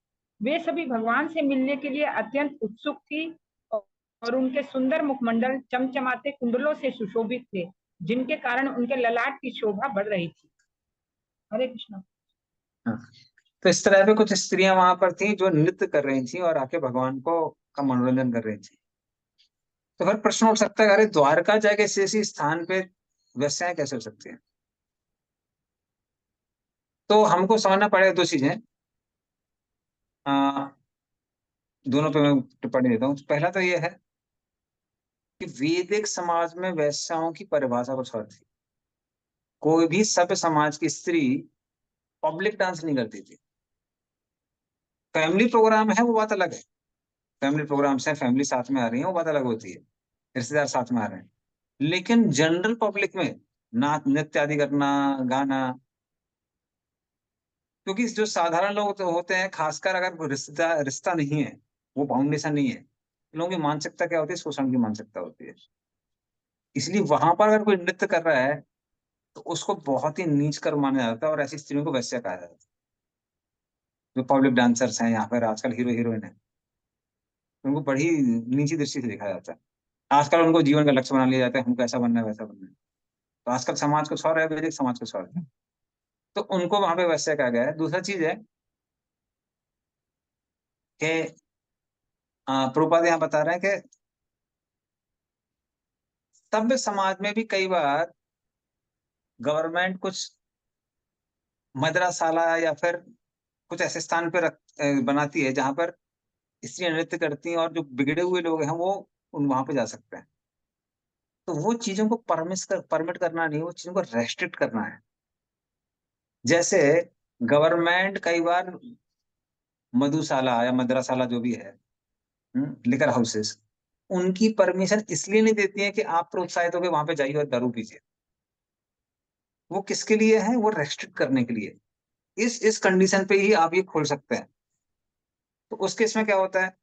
वे सभी भगवान से मिलने के लिए अत्यंत उत्सुक थी और उनके सुंदर मुखमंडल चमचमाते कुंडलों से सुशोभित थे, जिनके कारण उनके ललाट की शोभा बढ़ रही थी। हरे कृष्ण। हाँ। तो इस तरह पे कुछ स्त्रियां वहां पर थी जो नृत्य कर रही थी और आके भगवान को का मनोरंजन कर रही थी। तो फिर प्रश्न उठ सकता है, अरे द्वारका जाके ऐसे स्थान पे वेश्याएं कैसे हो सकती हैं? तो हमको समझना पड़ेगा दो चीजें। आ, दोनों पे मैं टिप्पणी देता हूँ। पहला तो यह है कि वैदिक समाज में वेश्याओं की परिभाषा कुछ और थी। कोई भी सभ्य समाज की स्त्री पब्लिक डांस नहीं करती थी। फैमिली प्रोग्राम है वो बात अलग है, फैमिली प्रोग्राम से फैमिली साथ में आ रही है वो बात अलग होती है, रिश्तेदार साथ में आ रहे हैं। लेकिन जनरल पब्लिक में नाच नृत्य आदि करना, गाना, क्योंकि जो साधारण लोग तो होते हैं, खासकर अगर कोई रिश्ता रिश्ता नहीं है, वो फाउंडेशन नहीं है, लोगों की मानसिकता क्या होती है, शोषण की मानसिकता होती है। इसलिए वहां पर अगर कोई नृत्य कर रहा है तो उसको बहुत ही नीच कर माना जाता है और ऐसी स्त्रियों को वैश्या कहा जाता है। जो पब्लिक डांसर्स हैं यहाँ पर आजकल, हीरो हीरोइन है, उनको बड़ी नीची दृष्टि से देखा जाता है। आजकल उनको जीवन का लक्ष्य बना लिया जाता है, हमको ऐसा बनना है वैसा बनना है। तो आजकल समाज को छोड़ रहा है, वैदिक समाज को छोड़ रहा है, तो उनको वहां पे वैश्य कहा गया है। दूसरा चीज है कि प्रभुपाद यहाँ बता रहे हैं कि सभ्य समाज में भी कई बार गवर्नमेंट कुछ मदरसाला या फिर कुछ ऐसे स्थान पे बनाती है जहां पर स्त्रियां नृत्य करती हैं और जो बिगड़े हुए लोग हैं वो उन वहां पे जा सकते हैं। तो वो चीजों को परमिट करना नहीं, वो चीजों को रेस्ट्रिक्ट करना है। जैसे गवर्नमेंट कई बार मधुशाला या मदरसाला जो भी है, लिकर हाउसेस, उनकी परमिशन इसलिए नहीं देती है कि आप प्रोत्साहित होकर वहां पे जाइए और दारू पीजिए। वो किसके लिए है? वो रेस्ट्रिक्ट करने के लिए, इस कंडीशन पे ही आप ये खोल सकते हैं। तो उस केस में क्या होता है,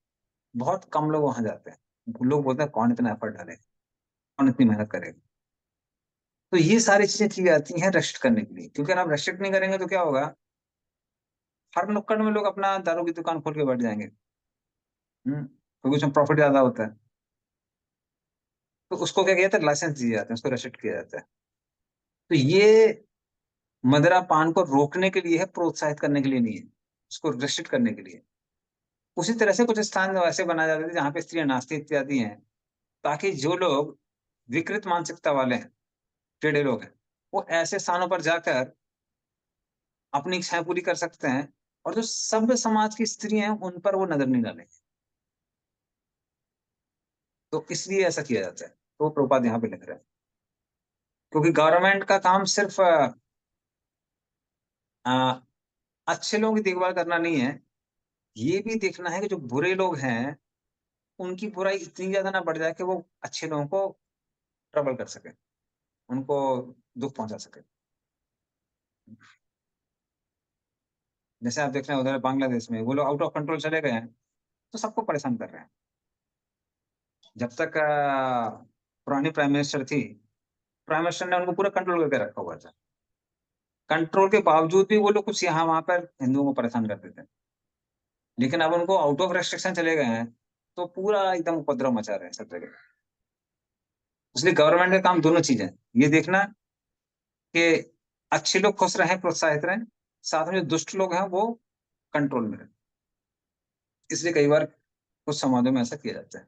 बहुत कम लोग वहां जाते हैं। लोग बोलते हैं कौन इतना एफर्ट डालेगा, कौन इतनी मेहनत करेगा। तो ये सारी चीजें की जाती हैं रेस्ट्रिक्ट करने के लिए, क्योंकि अगर आप रेस्ट्रिक्ट नहीं करेंगे तो क्या होगा, हर नुक्कड़ में लोग अपना दारू की दुकान खोल के बैठ जाएंगे। क्योंकि उसमें प्रॉफिट ज्यादा होता है। तो उसको क्या किया जाता है, लाइसेंस दिए जाते हैं, उसको रेस्ट्रिक्ट किया जाता है। तो ये मदिरा पान को रोकने के लिए है, प्रोत्साहित करने के लिए नहीं है, उसको रेस्ट्रिक्ट करने के लिए। उसी तरह से कुछ स्थान ऐसे बनाए जाते थे जहाँ पे स्त्रियां नाचती इत्यादि हैं, ताकि जो लोग विकृत मानसिकता वाले हैं, टेढ़े लोग हैं, वो ऐसे स्थानों पर जाकर अपनी इच्छाएं पूरी कर सकते हैं, और जो सभ्य समाज की स्त्रियां हैं उन पर वो नजर नहीं डालेंगे। तो इसलिए ऐसा किया जाता है। तो वो प्रभुपाद यहाँ पे लिख रहे हैं, क्योंकि गवर्नमेंट का काम सिर्फ अच्छे लोगों की देखभाल करना नहीं है, ये भी देखना है कि जो बुरे लोग हैं उनकी बुराई इतनी ज्यादा ना बढ़ जाए कि वो अच्छे लोगों को ट्रबल कर सके, उनको दुख पहुंचा सके। जैसे आप देख रहे हैं उधर बांग्लादेश में वो लोग आउट ऑफ कंट्रोल चले गए हैं, तो सबको परेशान कर रहे हैं। जब तक पुरानी प्राइम मिनिस्टर थी, प्राइम मिनिस्टर ने उनको पूरा कंट्रोल करके रखा हुआ था। कंट्रोल के बावजूद भी वो लोग कुछ यहाँ वहां पर हिंदुओं को परेशान करते थे। लेकिन अब उनको आउट ऑफ रेस्ट्रिक्शन चले गए हैं, तो पूरा एकदम उपद्रव मचा रहे हैं सब जगह। इसलिए गवर्नमेंट का काम दोनों चीजें हैं, ये देखना कि अच्छे लोग खुश रहें, प्रोत्साहित रहें, साथ में जो दुष्ट लोग हैं वो कंट्रोल में रहें। इसलिए कई बार कुछ समाजों में ऐसा किया जाता है।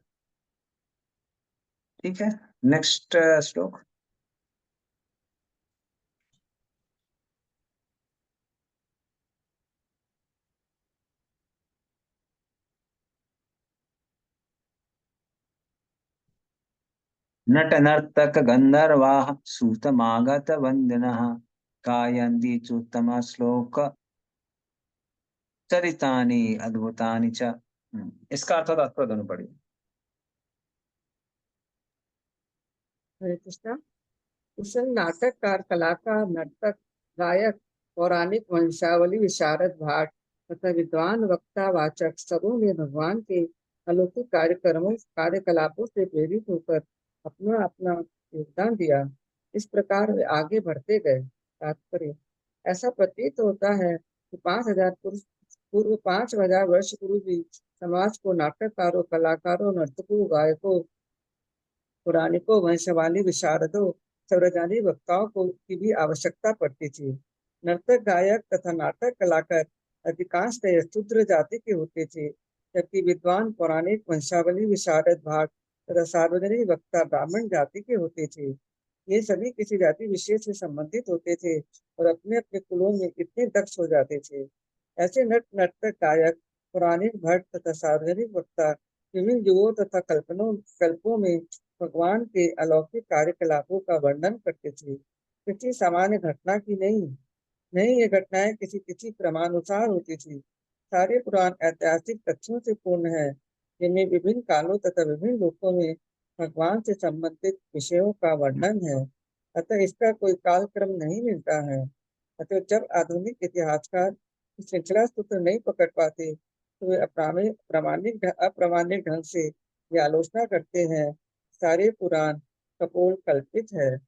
ठीक है, नेक्स्ट श्लोक। नट नर्तक गंधर्वाः सूतमागत वंदिनः गायन्ति चोत्तम श्लोक चरितानि अद्भुतानि च। इसका अर्थ और तात्पर्य दोनों पढ़िए। हरे कृष्णा। कुशल नाटककार, कलाकार, नर्तक, गायक, पौराणिक, वंशावली विशारद, भाट तथा विद्वान, वक्ता, वाचक सबों ने भगवान के अलौकिक कार्यक्रमों कार्यकलापों से प्रेरित होकर अपना अपना योगदान दिया। इस प्रकार वे आगे बढ़ते गए। तात्पर्य, ऐसा प्रतीत होता है कि 5,000 वर्ष पूर्व भी समाज को नाटककारों, कलाकारों, नर्तकों, गायकों, पुराणिकों, वंशवाली विशारदों, स्वरजानी वक्ताओं को की भी आवश्यकता पड़ती थी। नर्तक, गायक तथा नाटक कलाकार अधिकांशतः शूद्र जाति के होते थे, जबकि विद्वान, पौराणिक, वंशावली विशारद, भाट तथा सार्वजनिक वक्ता ब्राह्मण जाति के होते थे। ये सभी किसी जाति विशेष से संबंधित होते थे और अपने अपने कुलों में इतने दक्ष हो जाते थे। ऐसे नर्तक, गायक, पौराणिक, भट्ट तथा सार्वजनिक वक्ता विभिन्न युगों तथा कल्पों में भगवान के अलौकिक कार्यकलापों का वर्णन करते थे। किसी सामान्य घटना की नहीं, नहीं ये घटनाएं किसी किसी क्रमानुसार होती थी। सारे पुराण ऐतिहासिक तथ्यों से पूर्ण है, जिनमें विभिन्न कालों तथा विभिन्न लोकों में भगवान से संबंधित विषयों का वर्णन है। अतः इसका कोई कालक्रम नहीं मिलता है। अतः जब आधुनिक इतिहासकार श्रृंखला सूत्र नहीं पकड़ पाते, तो वे अप्रामाणिक ढंग से ये आलोचना करते हैं, सारे पुराण कपोल कल्पित है।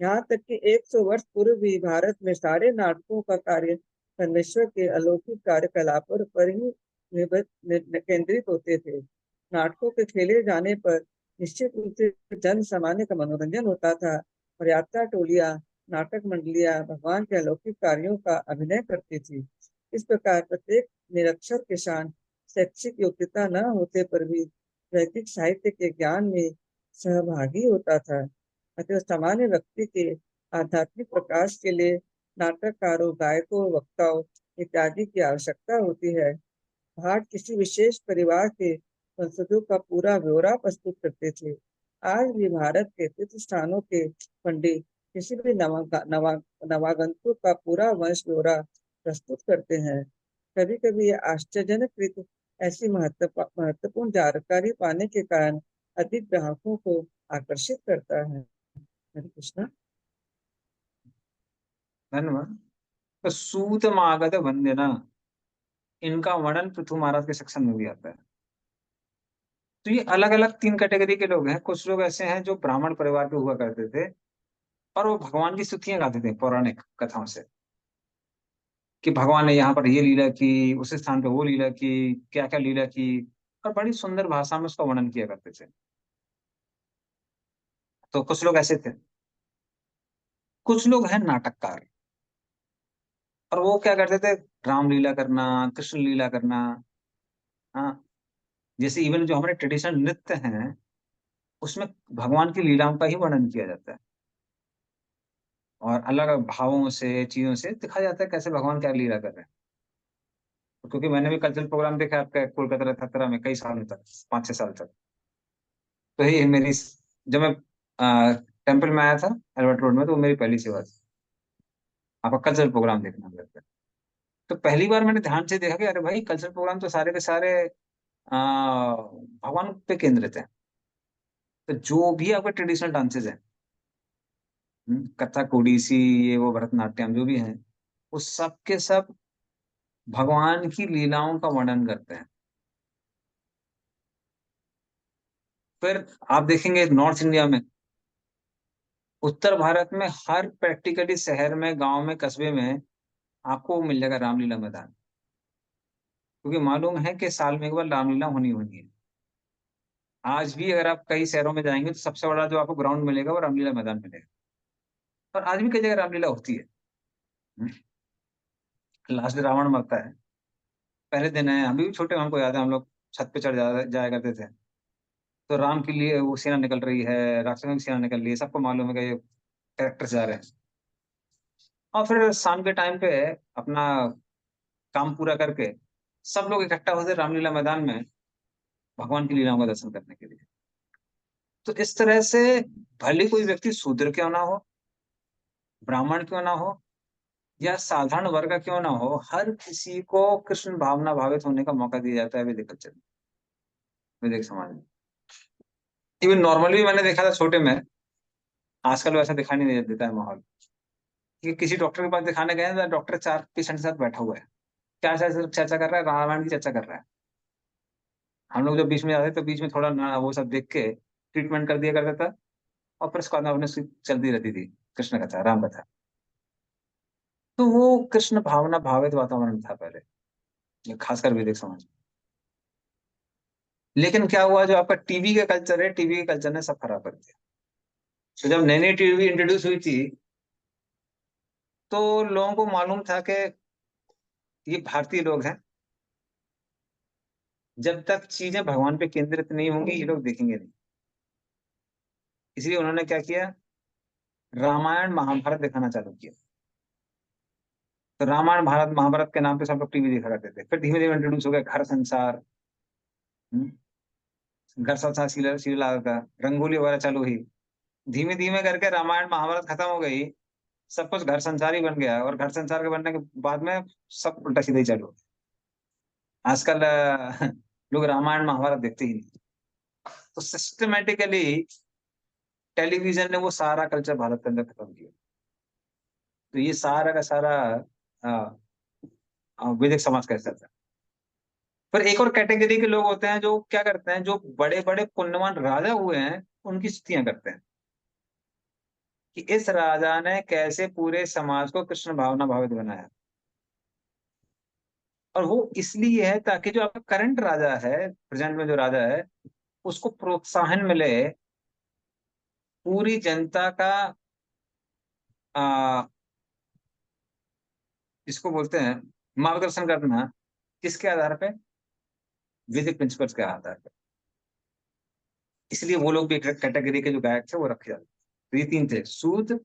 यहाँ तक कि 100 वर्ष पूर्व भी भारत में सारे नाटकों का कार्य परमेश्वर के अलौकिक कार्यकलापों पर ही केंद्रित होते थे। नाटकों के खेले जाने पर निश्चित रूप से जन सामान्य का मनोरंजन होता था और यात्रा टोलियां, नाटक मंडलियां भगवान के अलौकिक कार्यों का अभिनय करती थी। इस प्रकार प्रत्येक निरक्षर किसान शैक्षिक योग्यता न होते पर भी वैदिक साहित्य के ज्ञान में सहभागी होता था। अतः सामान्य व्यक्ति के आध्यात्मिक प्रकाश के लिए नाटककारों, गायकों, वक्ताओं इत्यादि की आवश्यकता होती है। भाट किसी विशेष परिवार के वंशजों का पूरा ब्यौरा प्रस्तुत करते थे। आज भी भारत के तीर्थ स्थानों के पंडित किसी भी नवागंतुक का पूरा वंश ब्यौरा प्रस्तुत करते हैं। कभी कभी यह आश्चर्यजनक ऐसी महत्वपूर्ण जानकारी पाने के कारण अधिक ग्राहकों को आकर्षित करता है। हरे कृष्णा। धन्यवाद। तो सूतमागत वंदना, इनका वर्णन पृथु महाराज के सेक्शन में भी आता है। तो ये अलग अलग 3 कैटेगरी के लोग हैं। कुछ लोग ऐसे हैं जो ब्राह्मण परिवार के हुआ करते थे और वो भगवान की स्तुतियां गाते थे पौराणिक कथाओं से, कि भगवान ने यहाँ पर ये लीला की, उस स्थान पे वो लीला की, क्या क्या लीला की, और बड़ी सुंदर भाषा में उसका वर्णन किया करते थे। तो कुछ लोग ऐसे थे। कुछ लोग हैं नाटककार, और वो क्या करते थे, रामलीला करना, कृष्ण लीला करना। हाँ, जैसे इवन जो हमारे ट्रेडिशनल नृत्य हैं उसमें भगवान की लीलाओं का ही वर्णन किया जाता है, और अलग अलग भावों से, चीजों से दिखाया जाता है कैसे भगवान क्या लीला कर रहे हैं। क्योंकि मैंने भी कल्चरल प्रोग्राम देखा आपका कोलकाता खतरा में कई सालों तक, 5-6 साल तक। तो ये मेरी, जब मैं टेम्पल में आया था एल्बर्ट रोड में, तो वो मेरी पहली सेवा थी, आपका कल्चरल प्रोग्राम देखना मेरे पे। तो पहली बार मैंने ध्यान से देखा कि अरे भाई कल्चरल प्रोग्राम तो सारे के सारे भगवान पे केंद्रित है। तो जो भी आपके ट्रेडिशनल डांसेस हैं, कथक, ओडिसी, ये वो भरतनाट्यम जो भी हैं, वो सब के सब भगवान की लीलाओं का वर्णन करते हैं। फिर आप देखेंगे नॉर्थ इंडिया में, उत्तर भारत में हर प्रैक्टिकली शहर में, गांव में, कस्बे में आपको मिल जाएगा रामलीला मैदान। क्योंकि मालूम है कि साल में एक बार रामलीला होनी होनी है। आज भी अगर आप कई शहरों में जाएंगे तो सबसे बड़ा जो आपको ग्राउंड मिलेगा वो रामलीला मैदान मिलेगा। और आज भी कई जगह रामलीला होती है। लास्ट डे रावण मरता है, पहले दिन है, अभी भी छोटे हमको याद है, हम लोग छत पे चढ़ जाया करते थे। तो राम के लिए वो सेना निकल रही है, राक्षसों की सेना निकल रही है, सबको मालूम है कि ये कैरेक्टर जा रहे हैं। और फिर शाम के टाइम पे अपना काम पूरा करके सब लोग इकट्ठा होते रामलीला मैदान में भगवान की लीलाओं का दर्शन करने के लिए। तो इस तरह से भले कोई व्यक्ति शूद्र क्यों ना हो, ब्राह्मण क्यों ना हो, या साधारण वर्ग का क्यों ना हो, हर किसी को कृष्ण भावना भावित होने का मौका दिया जाता है वैदिक कल्चर में, वैदिक समाज में। इवन नॉर्मली मैंने देखा था छोटे में, आजकल वैसा दिखाई नहीं देता है माहौल, कि किसी डॉक्टर के पास दिखाने गए हैं तो डॉक्टर 4 पेशेंट के साथ बैठा हुआ है, क्या चर्चा कर रहा है, रामायण की चर्चा कर रहा है। हम लोग जब बीच में जाते तो बीच में थोड़ा वो सब देख के ट्रीटमेंट कर दिया करता था, और फिर उसके बाद अपने चलती रहती थी कृष्ण कथा, राम कथा। तो वो कृष्ण भावना भावित वातावरण था पहले, खासकर वैदिक समाज में। लेकिन क्या हुआ, जो आपका टीवी का कल्चर है, टीवी के कल्चर ने सब खराब कर दिया। तो जब नई नई टीवी इंट्रोड्यूस हुई थी तो लोगों को मालूम था कि ये भारतीय लोग हैं, जब तक चीजें भगवान पे केंद्रित नहीं होंगी ये लोग देखेंगे नहीं। इसलिए उन्होंने क्या किया, रामायण महाभारत दिखाना चालू किया। तो रामायण भारत महाभारत के नाम पे सब लोग टीवी देखा करते थे। फिर धीमे धीमे इंट्रोड्यूस हो गया घर संसार, हम्म, घर संसार सीरियल सीरियल आता था, रंगोली वगैरह चालू हुई। धीमे धीमे करके रामायण महाभारत खत्म हो गई, सब कुछ घर संसार ही बन गया। और घर संसार के बनने के बाद में सब उल्टा सीधा ही चालू हो गया। आजकल लोग रामायण महाभारत देखते ही नहीं। तो सिस्टमेटिकली टेलीविजन ने वो सारा कल्चर भारत के अंदर खत्म किया। तो ये सारा का सारा वैदिक समाज का हिस्सा था। पर एक और कैटेगरी के लोग होते हैं जो क्या करते हैं, जो बड़े बड़े पुण्यवान राजा हुए हैं उनकी स्तुतियां करते हैं कि इस राजा ने कैसे पूरे समाज को कृष्ण भावना भावित बनाया। और वो इसलिए है ताकि जो आपका करंट राजा है, प्रेजेंट में जो राजा है, उसको प्रोत्साहन मिले, पूरी जनता का आ, इसको बोलते हैं मार्गदर्शन करना। किसके आधार पे? वैदिक प्रिंसिपल्स के आधार पे। इसलिए वो लोग भी एक कैटेगरी के जो गायक थे वो रखे जाते। तो ये 3 थे, सूद,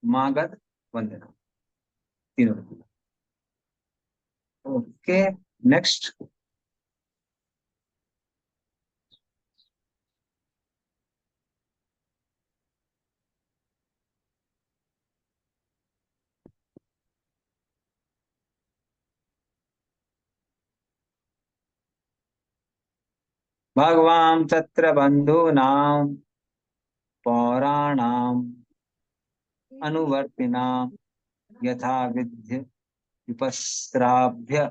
मागध, वंदना, तीनों थे। Okay, next. भगवान तत्र बंधूनां पौराणाम अनुवर्तिनाम यथा विद्य विपस्राभ्य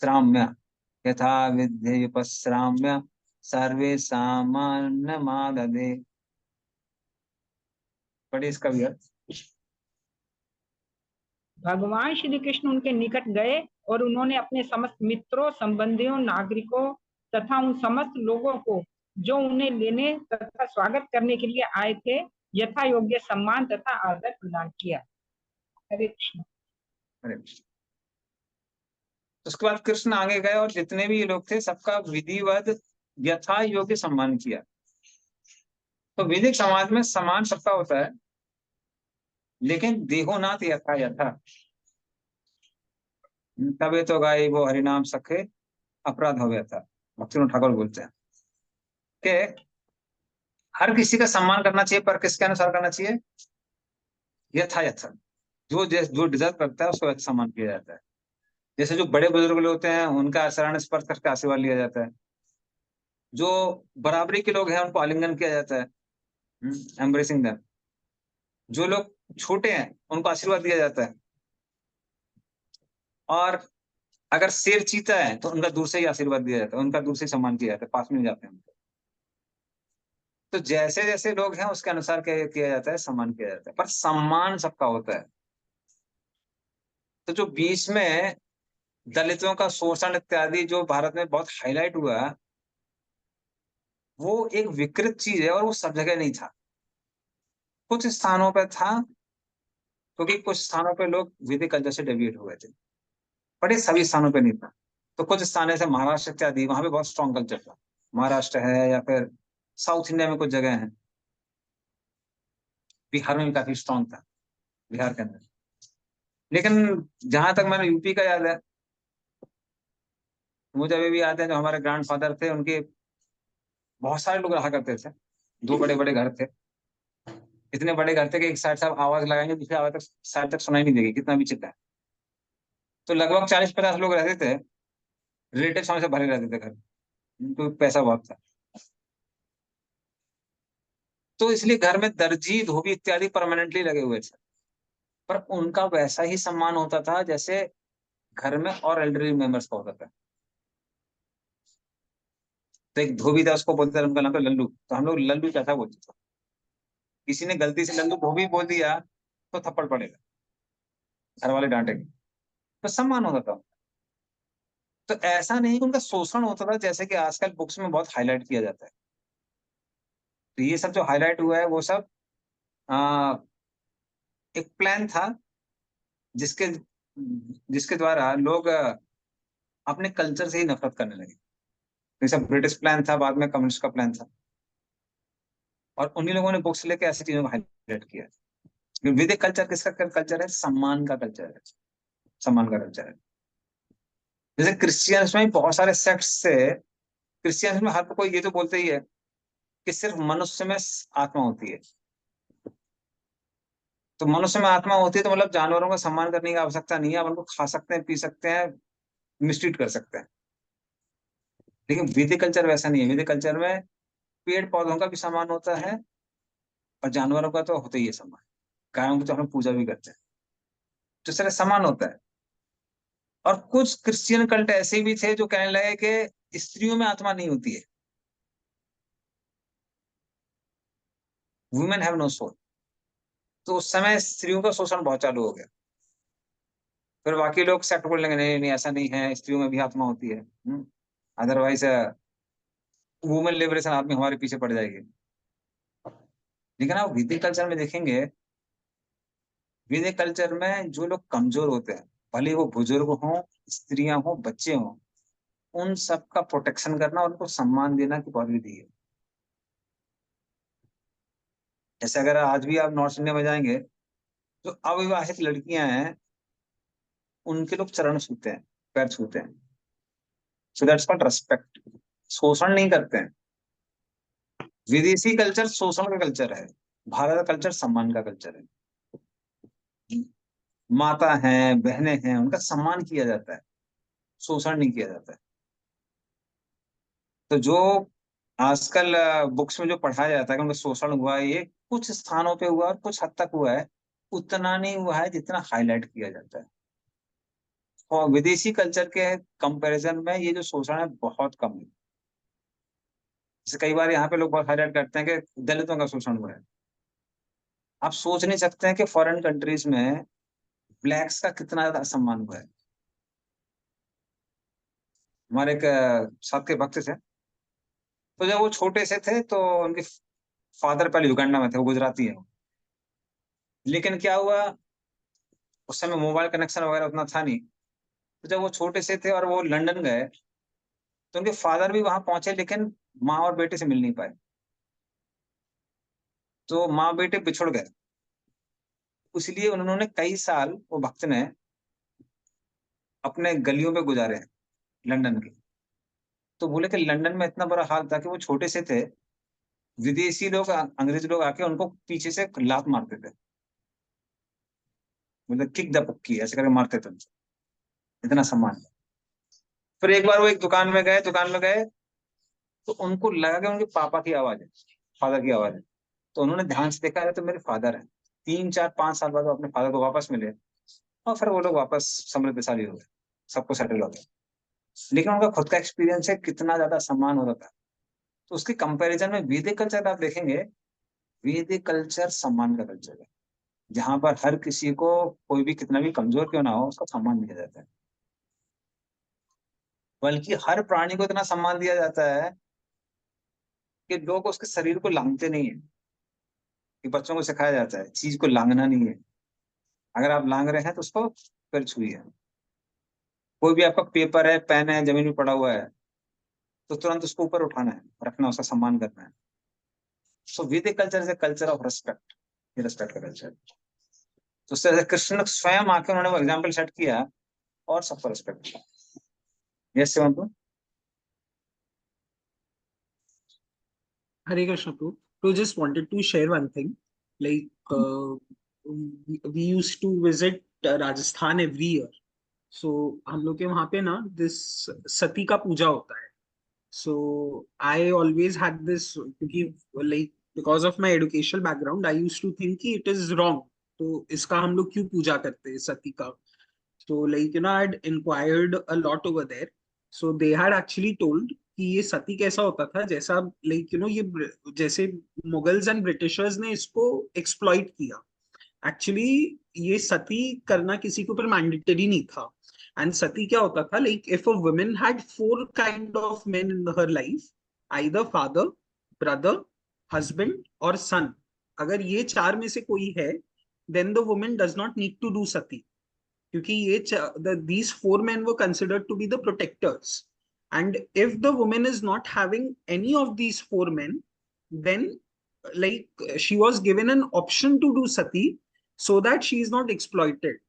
श्राम्य, यथा विद्य विपस्राम्य सर्वे सामान्य माददे। पढ़िए इसका भी अर्थ। भगवान श्री कृष्ण उनके निकट गए और उन्होंने अपने समस्त मित्रों, संबंधियों, नागरिकों तथा उन समस्त लोगों को जो उन्हें लेने तथा स्वागत करने के लिए आए थे यथा योग्य सम्मान तथा आदर प्रदान किया। हरे कृष्ण। हरे कृष्ण। उसके बाद कृष्ण आगे गए और जितने भी ये लोग थे सबका विधिवत यथा योग्य सम्मान किया। तो वैदिक समाज में सम्मान सबका होता है, लेकिन देहोनाथ यथा यथा। तबे तो गाय वो हरिनाम सखे अपराध हो गया था, भक्ति ठाकुर बोलते हैं कि हर किसी का सम्मान करना चाहिए, पर किसके अनुसार करना चाहिए? यथा यथा। जो डिजर्व करता है उसको अच्छा सम्मान किया जाता है। जैसे जो बड़े बुजुर्ग लोग होते हैं उनका शरण स्पर्श करके आशीर्वाद लिया जाता है। जो बराबरी के लोग हैं उनको आलिंगन किया जाता है, एम्ब्रेसिंग देम। जो लोग छोटे हैं उनको आशीर्वाद दिया जाता है। और अगर शेर चीता है तो उनका दूर से ही आशीर्वाद दिया जाता है, उनका दूर से ही सम्मान किया जाता है, पास में नहीं जाते हैं उनके। तो जैसे जैसे लोग हैं उसके अनुसार क्या किया जाता है, सम्मान किया जाता है, पर सम्मान सबका होता है। तो जो बीच में दलितों का शोषण इत्यादि जो भारत में बहुत हाईलाइट हुआ, वो एक विकृत चीज है और वो सब जगह नहीं था। कुछ स्थानों पे था, क्योंकि कुछ स्थानों पे लोग वैदिक कल्चर से डेविएट हुए थे, पर ये सभी स्थानों पे नहीं था। तो कुछ स्थान ऐसे महाराष्ट्र इत्यादि वहां पे बहुत स्ट्रॉन्ग कल्चर था। महाराष्ट्र है या फिर साउथ इंडिया में कुछ जगह है, बिहार में भी काफी स्ट्रॉन्ग था, बिहार के अंदर। लेकिन जहां तक मैंने यूपी का याद है, मुझे अभी भी याद है जो हमारे ग्रैंडफादर थे उनके बहुत सारे लोग रहा करते थे। दो बड़े बड़े घर थे, इतने बड़े घर थे कि एक साइड से आप आवाज लगाएंगे दूसरी आवाज तक साइड तक सुनाई नहीं देगी, कितना भी चिल्लाए। तो लगभग 40-50 लोग रहते थे। रिलेटिव हमें से भरे रहते थे घर, उनको पैसा बहुत था। तो इसलिए घर में दर्जी धोबी इत्यादि परमानेंटली लगे हुए थे, पर उनका वैसा ही सम्मान होता था जैसे घर में और एल्डरली मेंबर्स का होता था। तो एक धोबी था, उसको बोलते थे, उनका नाम था लल्लू, तो हम लोग लल्लू चाचा बोलते थे। किसी ने गलती से लल्लू धोबी बोल दिया तो थप्पड़ पड़ेगा, घर वाले डांटेंगे। तो सम्मान होता था। तो ऐसा नहीं कि उनका शोषण होता था जैसे कि आजकल बुक्स में बहुत हाईलाइट किया जाता है। तो ये सब जो हाईलाइट हुआ है वो सब आ, एक प्लान था, जिसके जिसके द्वारा लोग अपने कल्चर से ही नफरत करने लगे। जैसे ब्रिटिश प्लान था, बाद में कम्युनिस्ट का प्लान था, और उन्हीं लोगों ने बुक्स लेके ऐसी चीजों को हाईलाइट किया। वैदिक कल्चर किसका कल्चर है? सम्मान का कल्चर है, सम्मान का कल्चर है। जैसे क्रिश्चियंस में बहुत सारे सेक्ट्स से, क्रिश्चियंस में हर कोई ये तो बोलते ही है कि सिर्फ मनुष्य में आत्मा होती है। तो मनुष्य में आत्मा होती है तो मतलब जानवरों का सम्मान करने की आवश्यकता नहीं है, आप उनको खा सकते हैं, पी सकते हैं, मिसट्रीट कर सकते हैं। लेकिन वैदिक कल्चर वैसा नहीं है। वैदिक कल्चर में पेड़ पौधों का भी सम्मान होता है और जानवरों का तो होता ही है सम्मान। गायों की तो हम पूजा भी करते हैं, तो इस तरह सम्मान होता है। और कुछ क्रिश्चियन कल्ट ऐसे भी थे जो कहने लगे कि स्त्रियों में आत्मा नहीं होती है, वुमेन हैव नो सोल। तो उस समय स्त्रियों का शोषण बहुत चालू हो गया। फिर बाकी लोग सेक्ट बोलने लगे नहीं नहीं ऐसा नहीं है, स्त्रियों में भी आत्मा होती है, अदरवाइज वुमेन लिबरेशन आदमी हमारे पीछे पड़ जाएगी। लेकिन आप वैदिक कल्चर में देखेंगे, वैदिक कल्चर में जो लोग कमजोर होते हैं, भले वो बुजुर्ग हों, स्त्रियां हों, बच्चे हों, उन सबका प्रोटेक्शन करना, उनको सम्मान देना की बहुत विधि है। जैसे अगर आज भी आप नॉर्थ इंडिया में जाएंगे, जो अविवाहित लड़कियां हैं उनके लोग चरण छूते हैं, पैर छूते हैं। So that's called respect. शोषण नहीं करते हैं। विदेशी कल्चर शोषण का कल्चर है, भारत का कल्चर सम्मान का कल्चर है। माता हैं, बहनें हैं, उनका सम्मान किया जाता है, शोषण नहीं किया जाता है। तो जो आजकल बुक्स में जो पढ़ाया जाता है कि उनका शोषण हुआ है, ये कुछ स्थानों पे हुआ और कुछ हद तक हुआ है, उतना नहीं हुआ है जितना हाईलाइट किया जाता है। और विदेशी कल्चर के कंपैरिजन में ये जो शोषण है बहुत कम है। जैसे कई बार यहाँ पे लोग बहुत हाईलाइट करते हैं कि दलितों का शोषण हुआ है। आप सोच नहीं सकते हैं कि फॉरेन कंट्रीज में ब्लैक्स का कितना ज्यादा सम्मान हुआ है। हमारे एक साथ के भक्त थे, तो जब वो छोटे से थे तो उनके फादर पहले युगांडा में थे, वो गुजराती है। लेकिन क्या हुआ, उस समय मोबाइल कनेक्शन वगैरह उतना था नहीं। तो जब वो छोटे से थे और वो लंदन गए, तो उनके फादर भी वहां पहुंचे, लेकिन माँ और बेटे से मिल नहीं पाए। तो माँ बेटे बिछुड़ गए। इसलिए उन्होंने कई साल, वो भक्त ने अपने गलियों में गुजारे हैं लंदन के। तो बोले कि लंदन में इतना बुरा हाल था कि वो छोटे से थे, विदेशी लोग अंग्रेज लोग आके उनको पीछे से लात मारते थे। मतलब किक द पक्की ऐसे करके मारते थे उनसे, इतना सम्मान। फिर एक बार वो एक दुकान में गए तो उनको लगा कि उनके पापा की आवाज है, फादर की आवाज है। तो उन्होंने ध्यान से देखा, है तो मेरे फादर है। 3 4 5 साल बाद वो अपने फादर को वापस मिले, और फिर वो लोग वापस समृद्धशाली हो गए, सबको सेटल हो गए। लेकिन उनका खुद का एक्सपीरियंस है कितना ज्यादा सम्मान होता था। तो उसके कंपैरिजन में वैदिक कल्चर आप देखेंगे, वैदिक कल्चर सम्मान का कल्चर है, जहां पर हर किसी को, कोई भी कितना भी कमजोर क्यों ना हो, उसका सम्मान दिया जाता है। बल्कि हर प्राणी को इतना सम्मान दिया जाता है कि लोग उसके शरीर को लांघते नहीं है। कि बच्चों को सिखाया जाता है चीज को लांघना नहीं है, अगर आप लांघ रहे हैं तो उसको फिर छुइए। कोई भी आपका पेपर है, पेन है, जमीन में पड़ा हुआ है, तो तुरंत उसको ऊपर उठाना है, रखना, उसका सम्मान करना है। सो वैदिक culture is a culture of respect, ये रिस्पेक्ट का कल्चर। तो उससे कृष्ण ने स्वयं आके उन्होंने वो एग्जाम्पल सेट किया और सबको रिस्पेक्ट किया। Yes Shivam. Hare Krishna Prabhu. So just wanted to share one thing. Like we used to visit Rajasthan every year. So हम लोग के वहाँ पे ना this सती का पूजा होता है. So I always had this क्योंकि like because of my educational background I used to think कि it is wrong. तो इसका हम लोग क्यों पूजा करते हैं सती का? So like I had inquired a lot over there. So they had actually told कि ये सती कैसा होता था, जैसा like ये जैसे मुगल्स एंड ब्रिटिशर्स ने इसको एक्सप्लॉइट किया। एक्चुअली ये सती करना किसी के ऊपर मैंडेटरी नहीं था। एंड सती क्या होता था, like if a woman had 4 kind of men in her life, either father, brother, husband और सन, अगर ये चार में से कोई है, then the woman does not need to do sati. क्योंकि ये these 4 men were considered to be the protectors, and if the woman is not having any of these 4 men, then like she was given an option to do sati so that she is not exploited,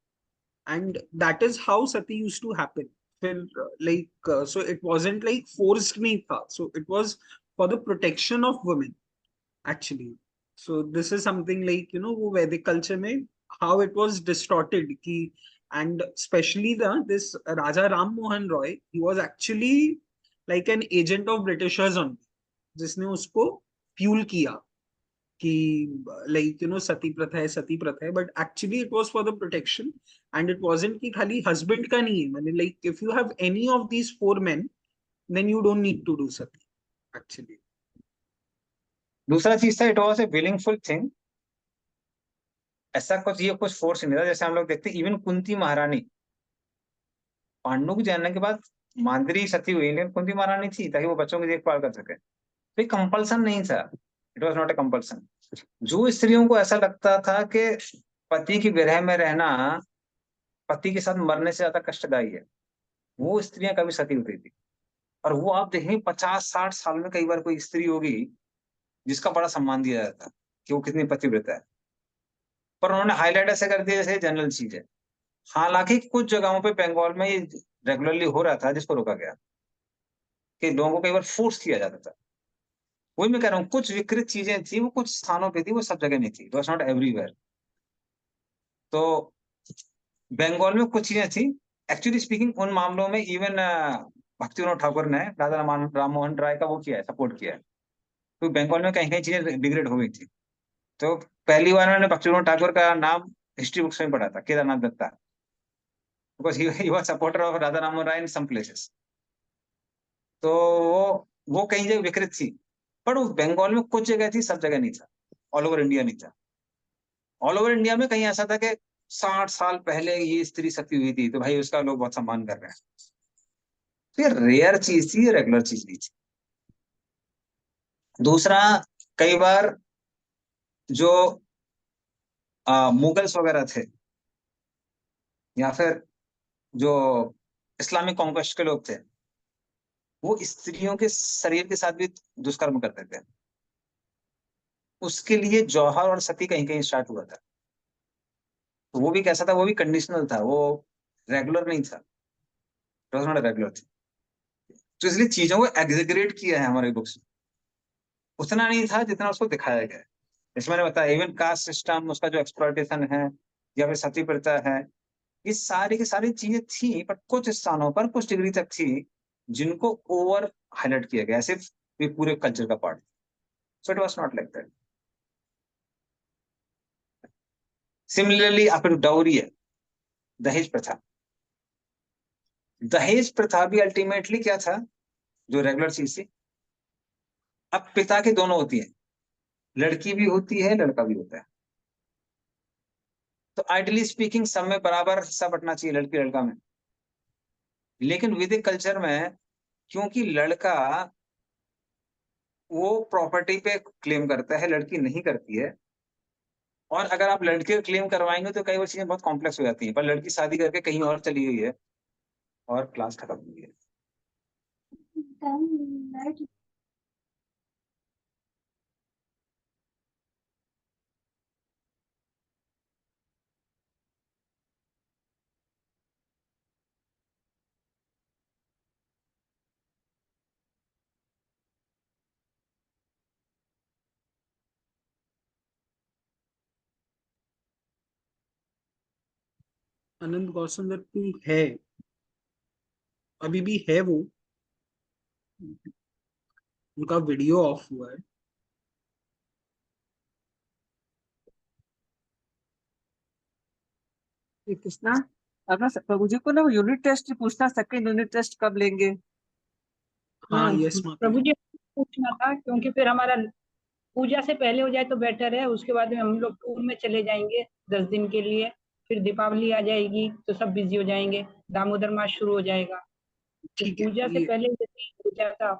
and that is how sati used to happen. फिर so it wasn't like forced नहीं था, so it was for the protection of women actually. So this is something like वो वैदिक culture में how it was distorted कि, and especially this Raja Ram Mohan Roy, he was actually like an agent of Britishers only, जिसने उसको fuel किया कि like सती प्रथा है, but actually it was for the protection, and it wasn't कि खाली husband का नहीं है, मैंने like if you have any of these 4 men, then you don't need to do sati actually. दूसरा चीज था, इट वॉज ए विलिंगफुल थिंग। ऐसा कुछ ये कुछ फोर्स नहीं था, जैसे हम लोग देखते इवन कुंती महारानी, पांडु के जानने के बाद माद्री सती हुई, लेकिन कुंती महारानी थी ताकि वो बच्चों की देखभाल कर सके। तो कंपल्सन नहीं था, it was not a compulsion. जो स्त्रियों को ऐसा लगता था कि पति की विरह में रहना पति के साथ मरने से ज्यादा कष्टदायी है, वो स्त्रियां कभी सती होती थी। और वो आप देखेंगे 50 60 साल में कई बार कोई स्त्री होगी जिसका बड़ा सम्मान दिया जाता है कि वो कितनी पतिव्रता है। पर उन्होंने हाईलाइट ऐसे कर दिया जैसे जनरल चीज है। हालांकि कुछ जगहों पे बंगाल में ये रेगुलरली हो रहा था, जिसको रोका गया कि लोगों को कई बार फोर्स किया जाता था। वही मैं कह रहा हूँ, कुछ विकृत चीजें थी, वो कुछ स्थानों पे थी, वो सब जगह नहीं थी, इट वॉज नॉट एवरीवेयर। तो बंगाल में कुछ चीजें थी। एक्चुअली स्पीकिंग उन मामलों में इवन भक्ति विनोद ठाकुर ने राजा राम मोहन राय का वो किया है, सपोर्ट किया है। तो बंगाल में कहीं कहीं चीजें डिग्रेड हो गई थी। तो पहली बार मैंने भक्ति विनोद ठाकुर का नाम हिस्ट्री बुक्स में पढ़ा था, Kedarnath Datta, because he was supporter of Raja Ram Mohan Roy in some places. तो वो कहीं जगह विकृत थी, पर वो बंगाल में कुछ जगह थी, सब जगह नहीं था, ऑल ओवर इंडिया नहीं था। ऑल ओवर इंडिया में कहीं ऐसा था कि 60 साल पहले ये स्त्री सती हुई थी तो भाई उसका लोग बहुत सम्मान कर रहे हैं। तो ये रेयर चीज थी, ये रेगुलर चीज नहीं थी। दूसरा, कई बार जो मुगल्स वगैरह थे, या फिर जो इस्लामिक कॉन्क्वेस्ट के लोग थे, वो स्त्रियों के शरीर के साथ भी दुष्कर्म करते थे। उसके लिए जौहर और सती कहीं कहीं स्टार्ट हुआ था। तो वो भी कैसा था, वो भी कंडीशनल था, वो रेगुलर नहीं था, इट वाज नॉट रेगुलर थी। तो इसलिए चीजों को एग्जेगरेट किया है हमारे बुक्स में, उतना नहीं था जितना उसको दिखाया गया है। जैसे मैंने बताया, इवन कास्ट सिस्टम, उसका जो एक्सप्लॉयटेशन है, या फिर सती प्रथा है, ये सारी की सारी चीजें थी, पर कुछ स्थानों पर कुछ डिग्री तक थी जिनको ओवर हाईलाइट किया गया, सिर्फ ये पूरे कल्चर का part. So it was not like that. Similarly आपको डाउरी है, दहेज प्रथा। दहेज प्रथा भी अल्टीमेटली क्या था, जो रेगुलर चीज थी। अब पिता के दोनों होती है, लड़की भी होती है, लड़का भी होता है। तो आइडियली स्पीकिंग सब में बराबर हिस्सा बंटना चाहिए, लड़की लड़का में। लेकिन वैदिक कल्चर में क्योंकि लड़का वो प्रॉपर्टी पे क्लेम करता है, लड़की नहीं करती है, और अगर आप लड़के को क्लेम करवाएंगे तो कई वो चीजें बहुत कॉम्प्लेक्स हो जाती हैं। पर लड़की शादी करके कहीं और चली गई है और क्लास खत्म हुई है। अनंत गौतम दत्त है, अभी भी है वो, उनका वीडियो ऑफ हुआ है। श्री कृष्णा, अपना प्रभु जी को ना यूनिट टेस्ट पूछना, सेकंड यूनिट टेस्ट कब लेंगे? हाँ यस माता प्रभु जी। जी पूछना था, क्योंकि फिर हमारा पूजा से पहले हो जाए तो बेटर है, उसके बाद में हम लोग टूर में चले जाएंगे 10 दिन के लिए, फिर दीपावली आ जाएगी तो सब बिजी हो जाएंगे, दामोदर मास शुरू हो जाएगा। तो ठीक है पूजा से ये पहले यदि हो जाता